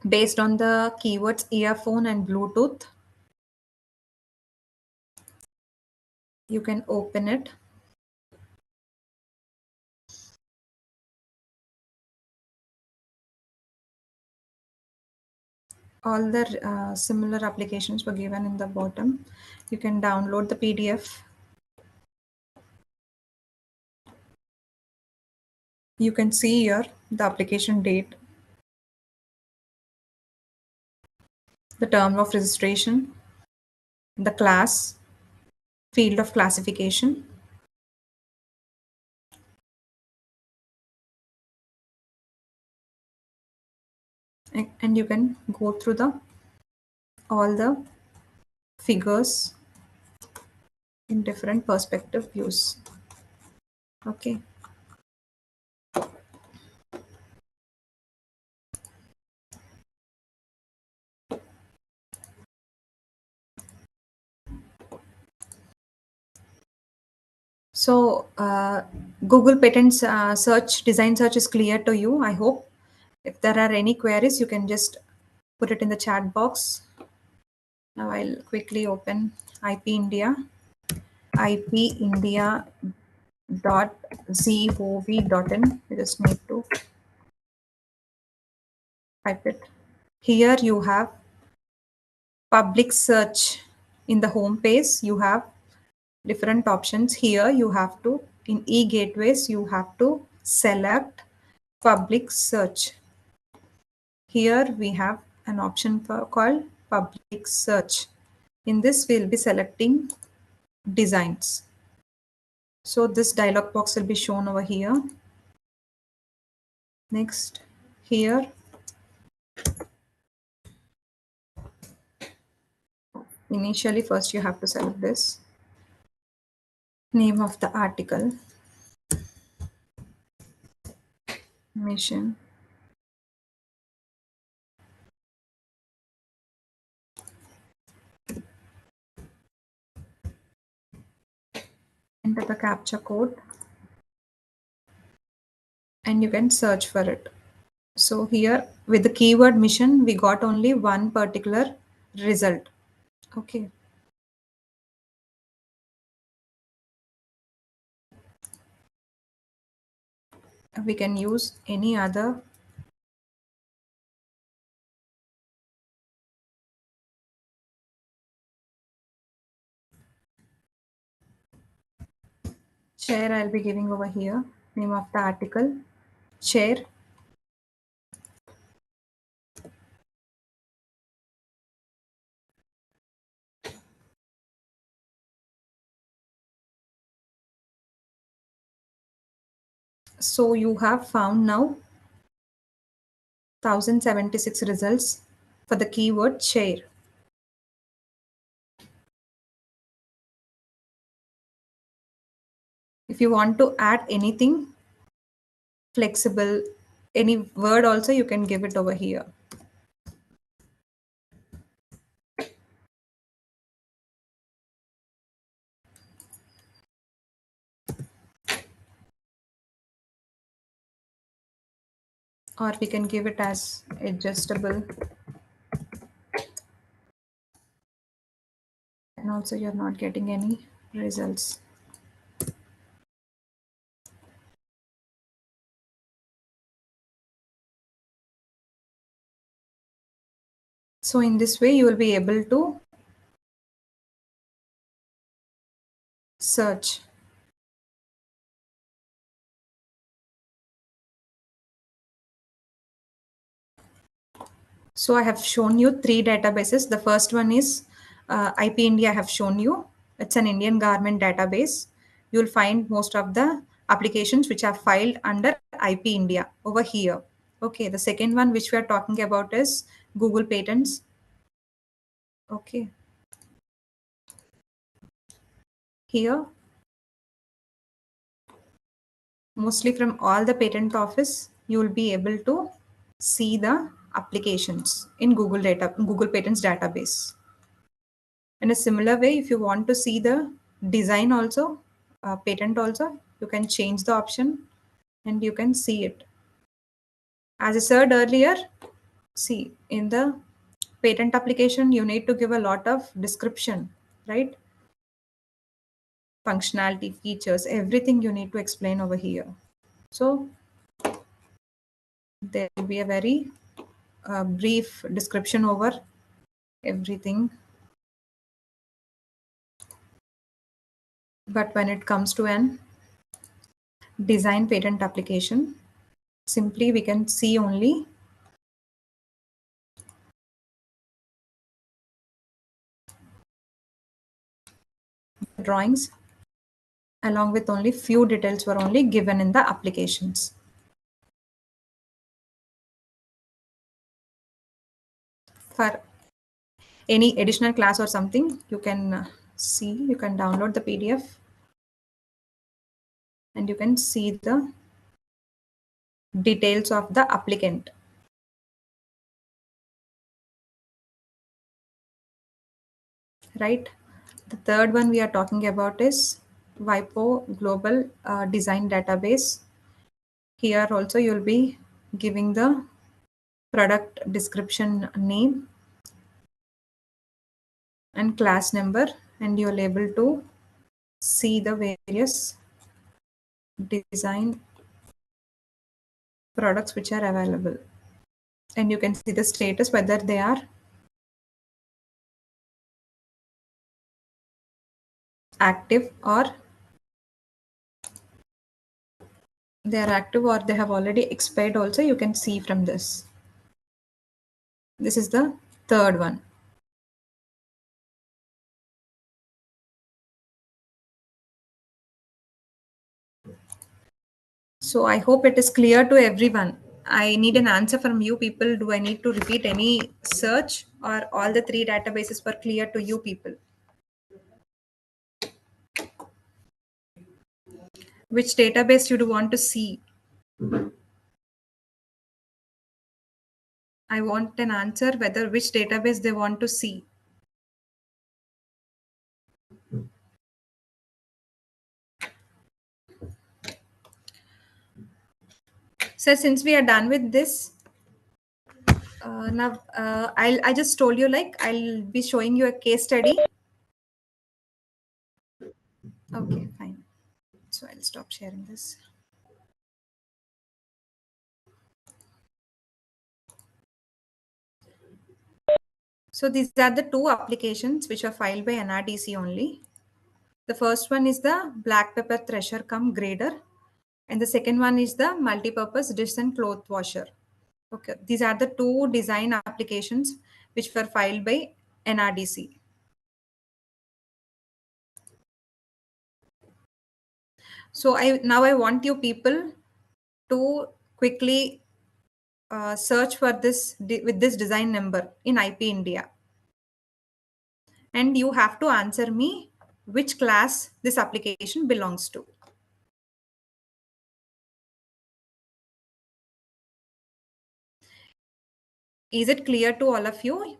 based on the keywords earphone and Bluetooth. You can open it. All the similar applications were given in the bottom. You can download the PDF. You can see here the application date, the term of registration, the class, field of classification, and you can go through the all the figures in different perspective views. Okay. So Google Patents search, design search is clear to you, I hope. If there are any queries, you can just put it in the chat box. Now I'll quickly open IP India, ipindia.gov.in. You just need to type it. Here you have public search. In the home page, you have different options. Here you have to, in e-gateways, you have to select public search. Here we have an option called public search. In this, we'll be selecting designs. So this dialog box will be shown over here. Next, here, initially first you have to select this. Name of the article, mission, enter the captcha code, and you can search for it. So here with the keyword mission, we got only one particular result. Okay. We can use any other. Chair I'll be giving over here. Name of the article, chair. So you have found now 1076 results for the keyword chair. If you want to add anything flexible, any word also, you can give it over here. Or we can give it as adjustable. And also you're not getting any results. So in this way, you will be able to search. So I have shown you three databases. The first one is IP India. I have shown you. It's an Indian government database. You'll find most of the applications which are filed under IP India over here. Okay, the second one which we are talking about is Google Patents. Okay. Here, mostly from all the patent office, you will be able to see the applications in Google Patents database. In a similar way, if you want to see the design also, patent also, you can change the option and you can see it. As I said earlier, See, in the patent application, you need to give a lot of description, right? Functionality, features, everything you need to explain over here. So there will be a very brief description over everything. But when it comes to an design patent application, simply we can see only drawings along with only few details were only given in the applications. For any additional class or something, you can see, you can download the PDF and you can see the details of the applicant. Right? The third one we are talking about is WIPO Global Design Database. Here also you'll be giving the product description name and class number, and you'll able to see the various design products which are available, and you can see the status whether they are active or they are active or they have already expired also. You can see from this. This is the third one. So I hope it is clear to everyone. I need an answer from you people. Do I need to repeat any search, or all the three databases were clear to you people? Which database you do want to see? I want an answer whether which database they want to see. So since we are done with this, now I just told you, like, I'll be showing you a case study. Okay, fine. So I'll stop sharing this. So these are the two applications which are filed by NRDC only. The first one is the black pepper thresher cum grader, and the second one is the multi-purpose dish and cloth washer. Okay, these are the two design applications which were filed by NRDC. So I want you people to quickly search for this with this design number in IP India, and you have to answer me which class this application belongs to. Is it clear to all of you?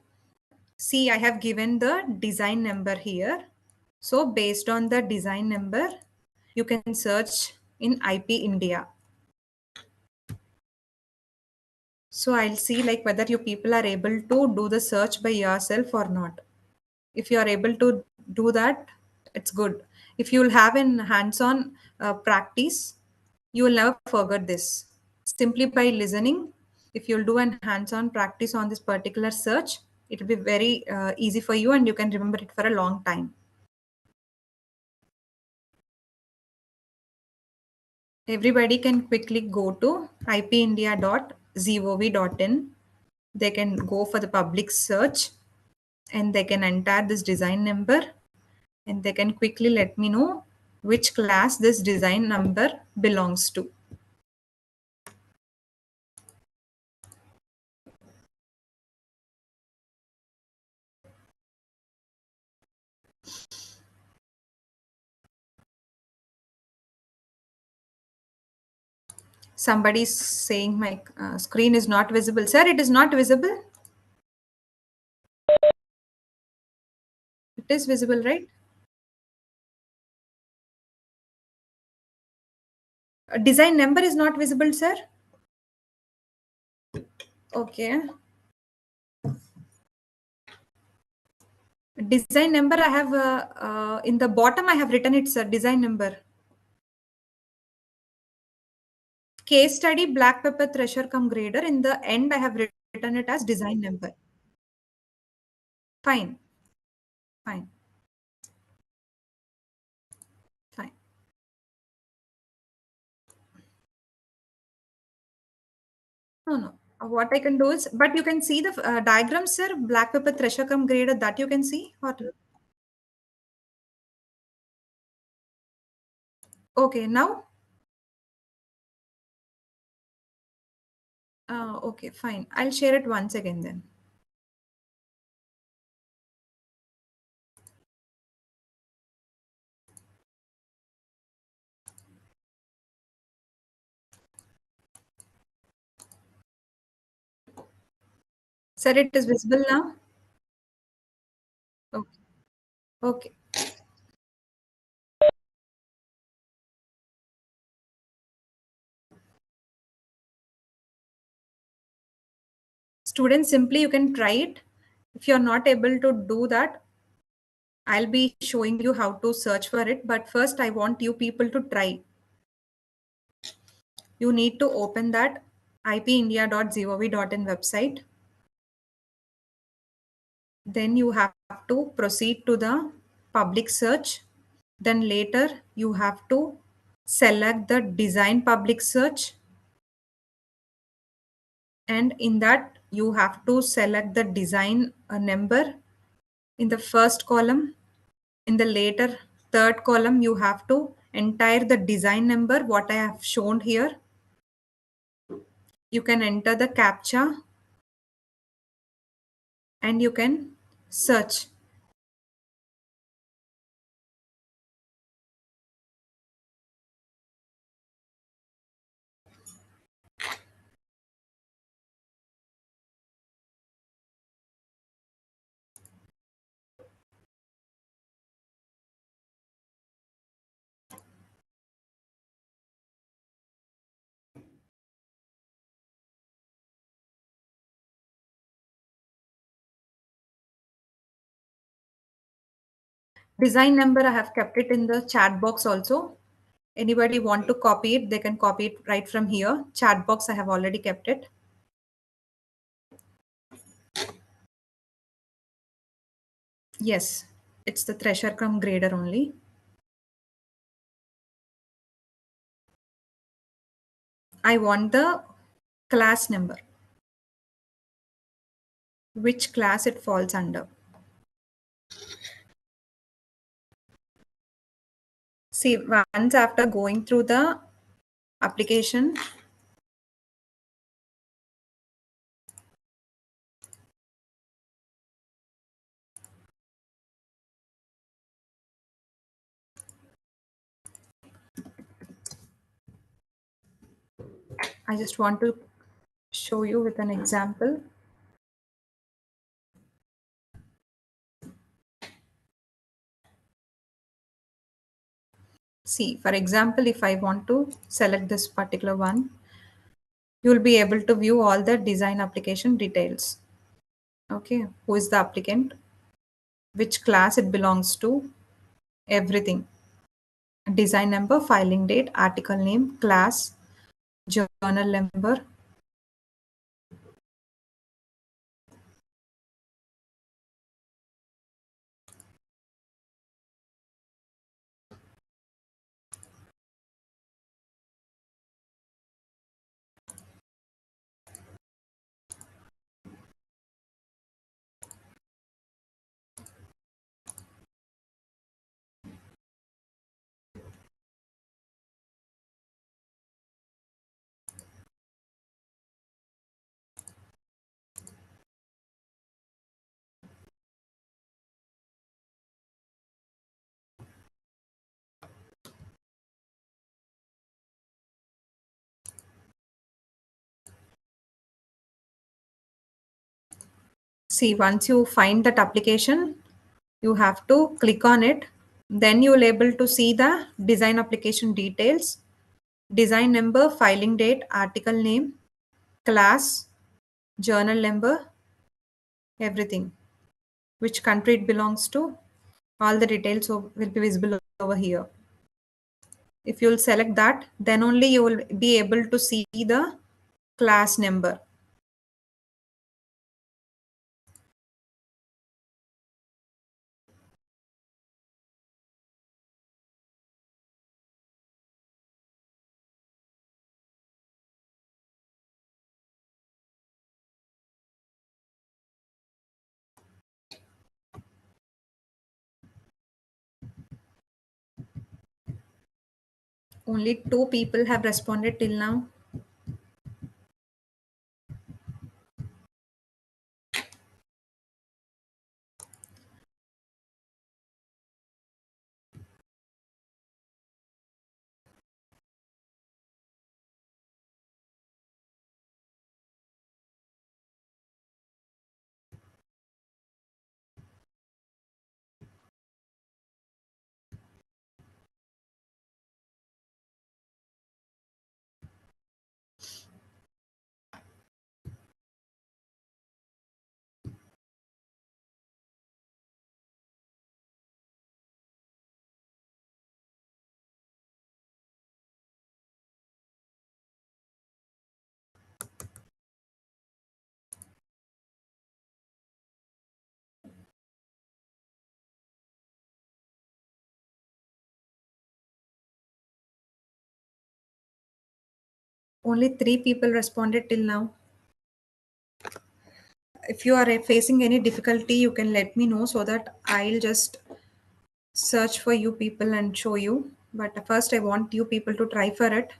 See, I have given the design number here. So based on the design number, you can search in IP India. So I'll see like whether you people are able to do the search by yourself or not. If you are able to do that, it's good. If you'll have an hands-on practice, you will never forget this. Simply by listening, if you'll do an hands-on practice on this particular search, it will be very easy for you and you can remember it for a long time. Everybody can quickly go to ipindia.gov.in. They can go for the public search and they can enter this design number, and they can quickly let me know which class this design number belongs to. Somebody's saying my screen is not visible. Sir, it is not visible. It is visible, right? Design number is not visible, sir. Okay. Design number I have in the bottom I have written it's a design number. Case study black pepper thresher cum grader. In the end I have written it as design number. Fine. Fine. Fine. No, no. What I can do is, but you can see the diagram, sir. Black pepper thresher cum grader that you can see. What? Okay, now. Okay, fine. I'll share it once again then. Sir, it is visible now. Okay. Okay. Students, simply you can try it. If you're not able to do that, I'll be showing you how to search for it. But first, I want you people to try. You need to open that ipindia.gov.in website. Then you have to proceed to the public search. Then later you have to select the design public search. And in that you have to select the design number in the first column. In the later third column, you have to enter the design number, what I have shown here. You can enter the CAPTCHA and you can search. Design number, I have kept it in the chat box also. Anybody want to copy it, they can copy it right from here. Chat box, I have already kept it. Yes, it's the thresher cum grader only. I want the class number, which class it falls under. See, once after going through the application, I just want to show you with an example. See, for example, if I want to select this particular one, you'll be able to view all the design application details. Okay, who is the applicant, which class it belongs to, everything. Design number, filing date, article name, class, journal number. See, once you find that application, you have to click on it. Then you will able to see the design application details, design number, filing date, article name, class, journal number, everything. which country it belongs to. All the details will be visible over here. If you'll select that, then only you will be able to see the class number. Only two people have responded till now. Only three people responded till now. If you are facing any difficulty, you can let me know so that I'll just search for you people and show you. But first, I want you people to try for it.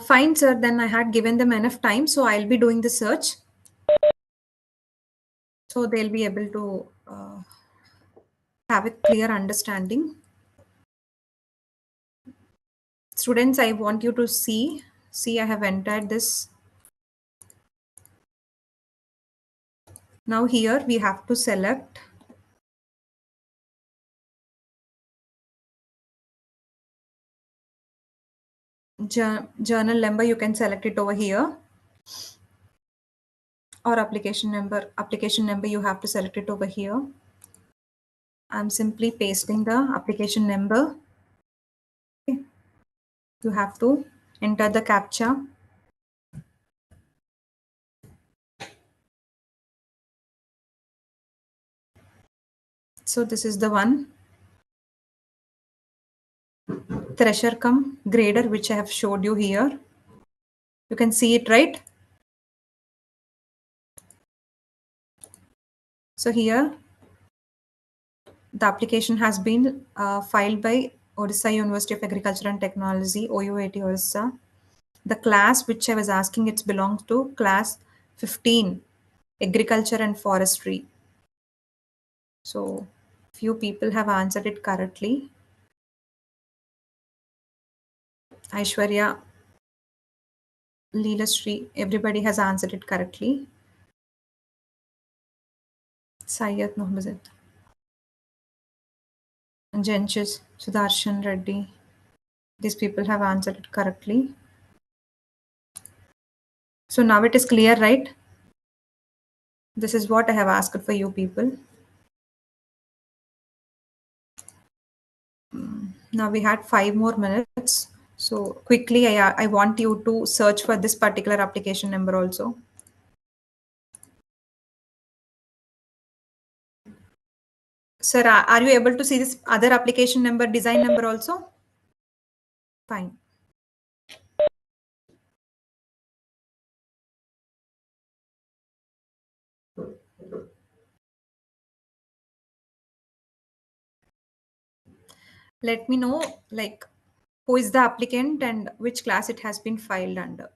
Fine, sir. Then I had given them enough time, so I'll be doing the search. So they'll be able to have a clear understanding. Students, I want you to see I have entered this. Now here we have to select journal number. You can select it over here, or application number you have to select it over here. I'm simply pasting the application number. Okay. You have to enter the captcha. So this is the one, thresher cum grader, which I have showed you here. You can see it, right? So here the application has been filed by Odisha University of Agriculture and Technology, OUAT Odisha. The class which I was asking, it belongs to class 15, Agriculture and Forestry. So few people have answered it correctly. Aishwarya, Leela Sri, everybody has answered it correctly. Syed Mohammed, Jenchis, Sudarshan Reddy. These people have answered it correctly. So now it is clear, right? This is what I have asked for you people. Now we had 5 more minutes. So quickly, I want you to search for this particular application number also. Sir, are you able to see this other application number, design number also? Fine. Let me know, like, who is the applicant and which class it has been filed under.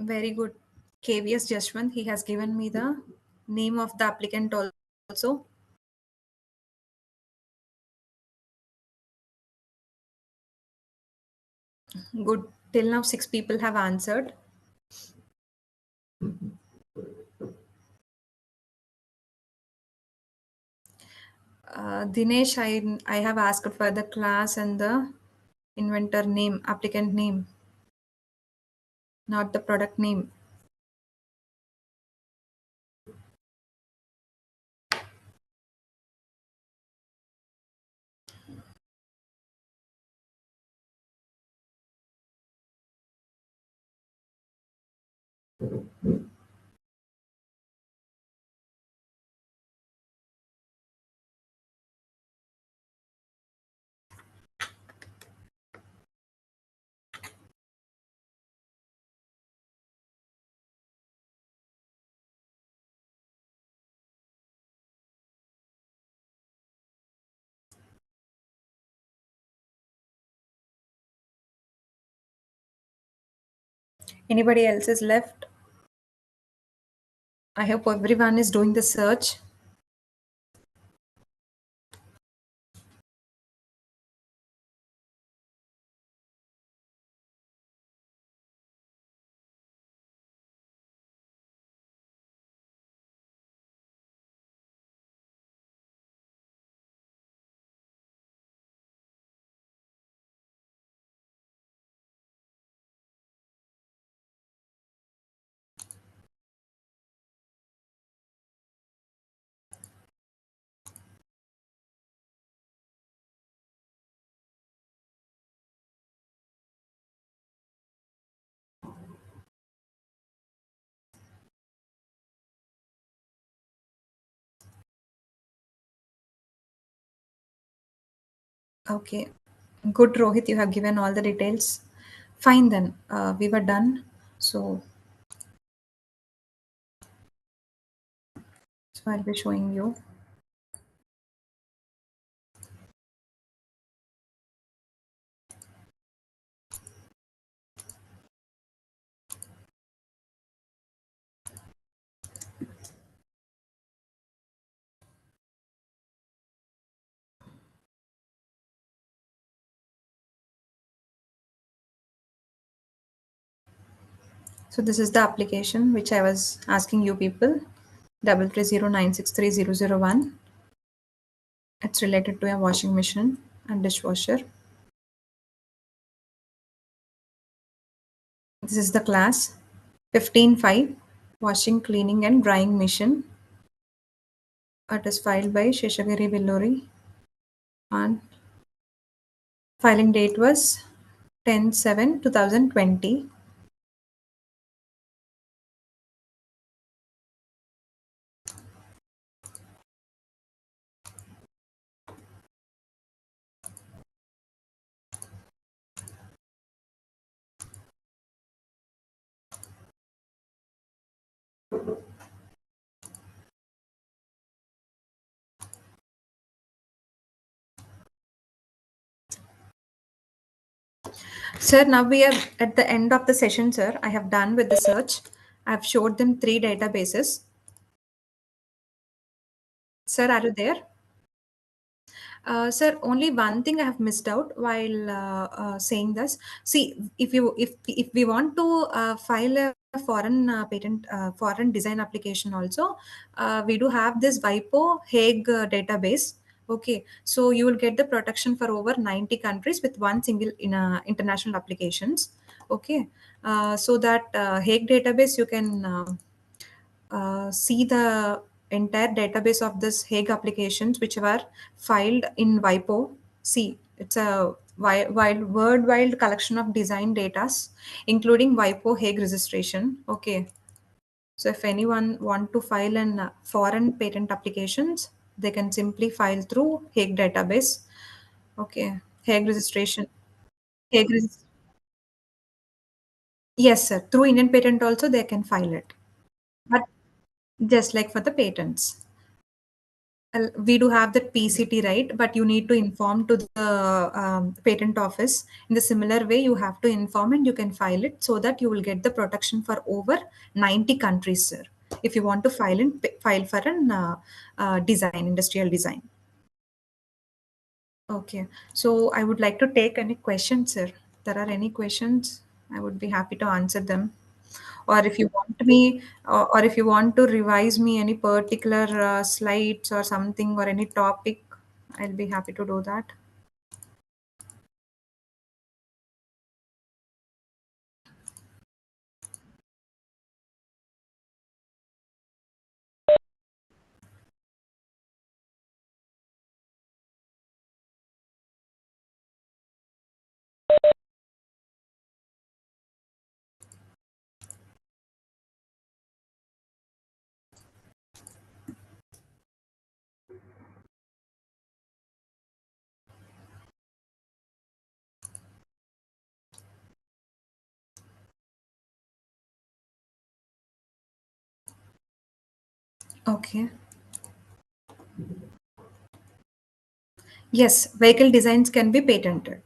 Very good. KVS Jashwant, he has given me the name of the applicant also. Good. Till now, 6 people have answered. Dinesh, I have asked for the class and the inventor name, applicant name, not the product name. Anybody else is left? I hope everyone is doing the search. Okay. Good, Rohit. You have given all the details. Fine then. We were done. So So I'll be showing you. So this is the application which I was asking you people. 330963001. It's related to a washing machine and dishwasher. This is the class 15.5, washing, cleaning and drying machine. It is filed by Sheshagiri Villuri, and filing date was 10/7/2020. Sir, now we are at the end of the session, sir. I have done with the search. I've showed them 3 databases. Sir, are you there? Sir, only one thing I have missed out while saying this. See, if we want to file a foreign patent, foreign design application also, we do have this WIPO Hague database. Okay, so you will get the protection for over 90 countries with one single international applications. Okay, so that Hague database you can see the entire database of this Hague applications which were filed in WIPO. See, it's a worldwide collection of design datas, including WIPO Hague registration. Okay, so if anyone want to file an foreign patent applications, they can simply file through Hague database. Okay, Hague registration. Hague regis- yes, sir. Through Indian patent also they can file it, but just like for the patents. We do have that PCT, right? But you need to inform to the patent office. In the similar way, you have to inform and you can file it so that you will get the protection for over 90 countries, sir. If you want to file for an design, industrial design. Okay. So I would like to take any questions, sir. There are any questions, I would be happy to answer them. Or if you want me, or if you want to revise me any particular slides or something or any topic, I'll be happy to do that. Okay. Yes, vehicle designs can be patented.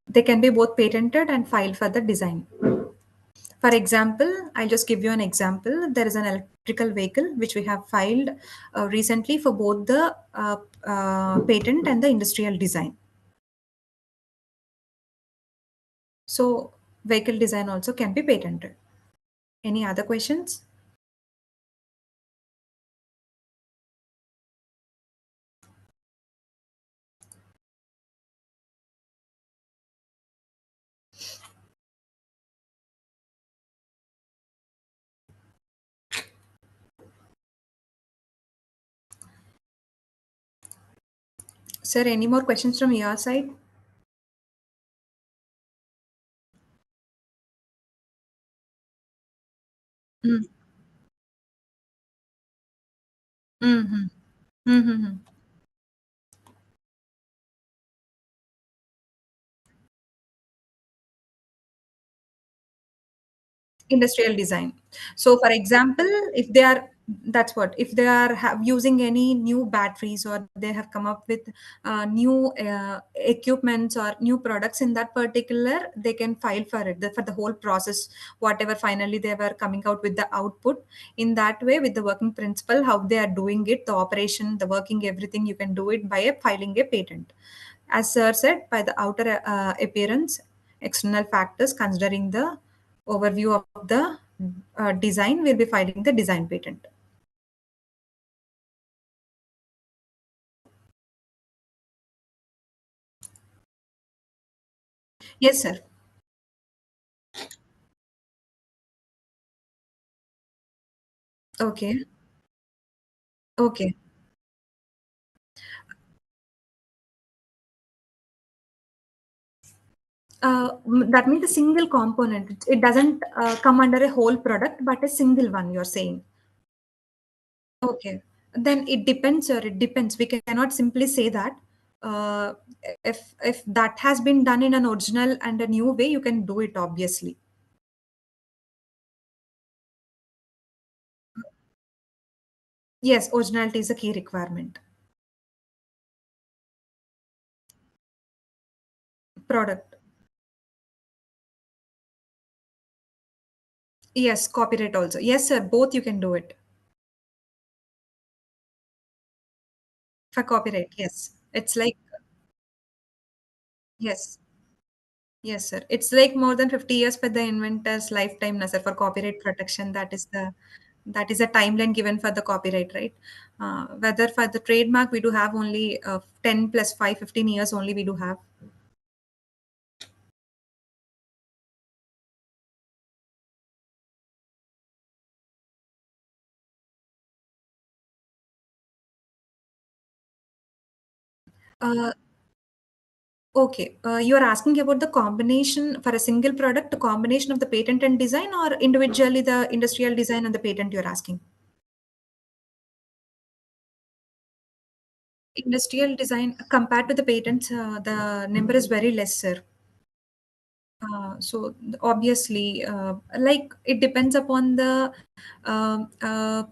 They can be both patented and filed for the design. For example, I'll just give you an example. There is an electrical vehicle which we have filed recently for both the patent and the industrial design. So, vehicle design also can be patented. Any other questions? Sir, any more questions from your side? Mm. Mm-hmm. Mm-hmm. Industrial design. So, for example, if they are that's what if they are using any new batteries, or they have come up with new equipments or new products in that particular, they can file for it for the whole process, whatever finally they were coming out with the output. In that way, with the working principle, how they are doing it, the operation, the working, everything, you can do it by filing a patent. As sir said, by the outer appearance, external factors, considering the overview of the design, we'll be filing the design patent. Yes, sir. Okay. Okay. That means a single component. It doesn't come under a whole product, but a single one, you're saying. Okay. Then it depends, sir. It depends. We cannot simply say that. Uh, if that has been done in an original and a new way, you can do it, obviously. Yes, originality is a key requirement. Product. Yes, copyright also. Yes, sir. Both you can do it. For copyright, yes. It's like, yes, yes, sir. It's like more than 50 years for the inventor's lifetime, na, sir, for copyright protection. That is a timeline given for the copyright, right? Whether for the trademark, we do have only 10 plus 5, 15 years only we do have. Uh, okay, you are asking about the combination for a single product, the combination of the patent and design, or individually the industrial design and the patent you're asking? Industrial design compared to the patents, the number is very less, sir. So obviously, like it depends upon the um uh,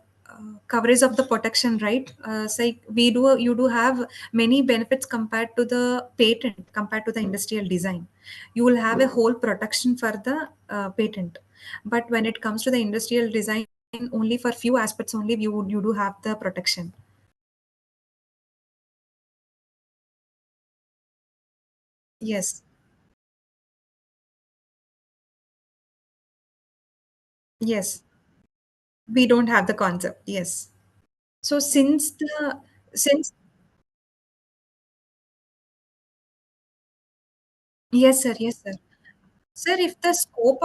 coverage of the protection, right? So you do have many benefits compared to the patent, compared to the industrial design. You will have a whole protection for the patent, but when it comes to the industrial design, only for few aspects only you do have the protection. Yes, yes, we don't have the concept. Yes. So since yes, sir. Yes, sir. Sir, if the scope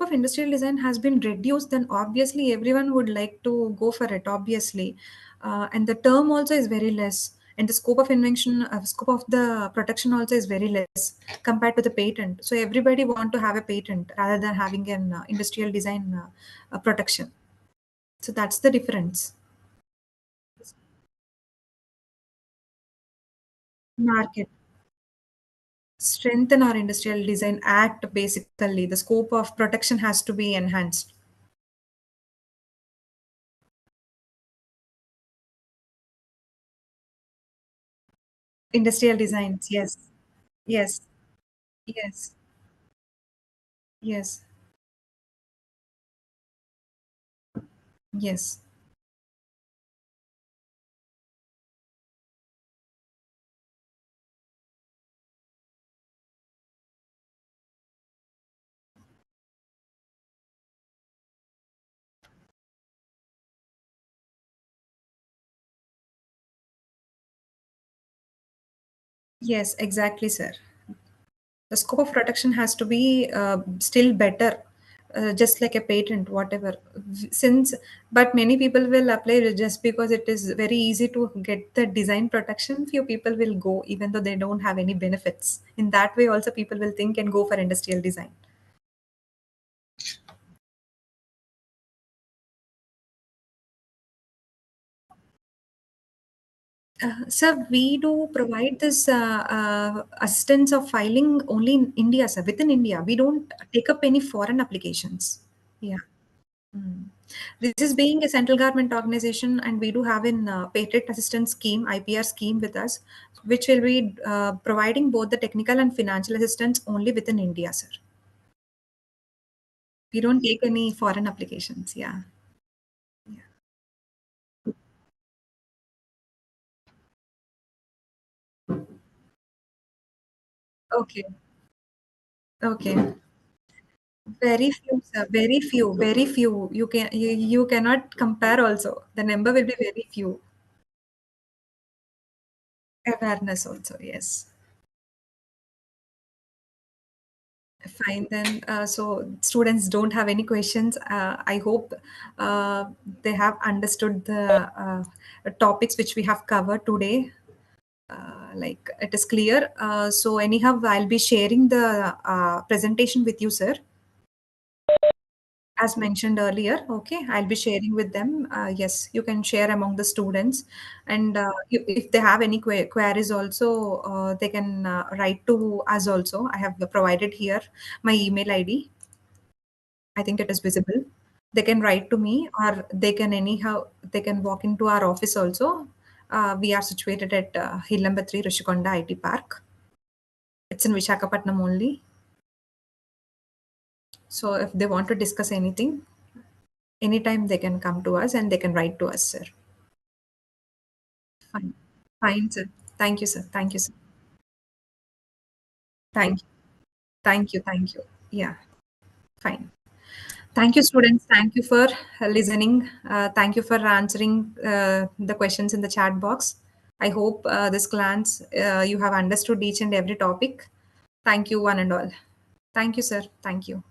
of industrial design has been reduced, then obviously everyone would like to go for it, obviously. And the term also is very less. And the scope of invention, scope of the protection also is very less compared to the patent. So everybody want to have a patent rather than having an industrial design protection. So that's the difference. Market. Strengthen our industrial design act, basically. The scope of protection has to be enhanced. Industrial designs, yes. Yes. Yes. Yes. Yes. Yes, exactly, sir. The scope of protection has to be still better, just like a patent, whatever. Since, but many people will apply it just because it is very easy to get the design protection. Few people will go, even though they don't have any benefits. In that way, also people will think and go for industrial design. Sir, we do provide this assistance of filing only in India, sir, within India. We don't take up any foreign applications. Yeah. Mm. This is being a central government organization, and we do have an patent assistance scheme, IPR scheme with us, which will be providing both the technical and financial assistance only within India, sir. We don't take any foreign applications. Yeah. Yeah. Okay. Okay. Very few, sir. Very few. Very few. You cannot compare also. The number will be very few. Awareness also. Yes. Fine then. So students don't have any questions. I hope uh, they have understood the topics which we have covered today. Like it is clear. So anyhow, I'll be sharing the presentation with you, sir. As mentioned earlier, okay, I'll be sharing with them. Yes, you can share among the students, and if they have any queries, also they can write to us. Also, I have provided here my email ID. I think it is visible. They can write to me, or they can walk into our office also. We are situated at Hillambatri Rishikonda IT Park. It's in Vishakhapatnam only. So if they want to discuss anything, anytime they can come to us and they can write to us, sir. Fine. Fine, sir. Thank you, sir. Thank you, sir. Thank you. Thank you. Thank you. Yeah, fine. Thank you, students. Thank you for listening. Thank you for answering the questions in the chat box. I hope this glance you have understood each and every topic. Thank you, one and all. Thank you, sir. Thank you.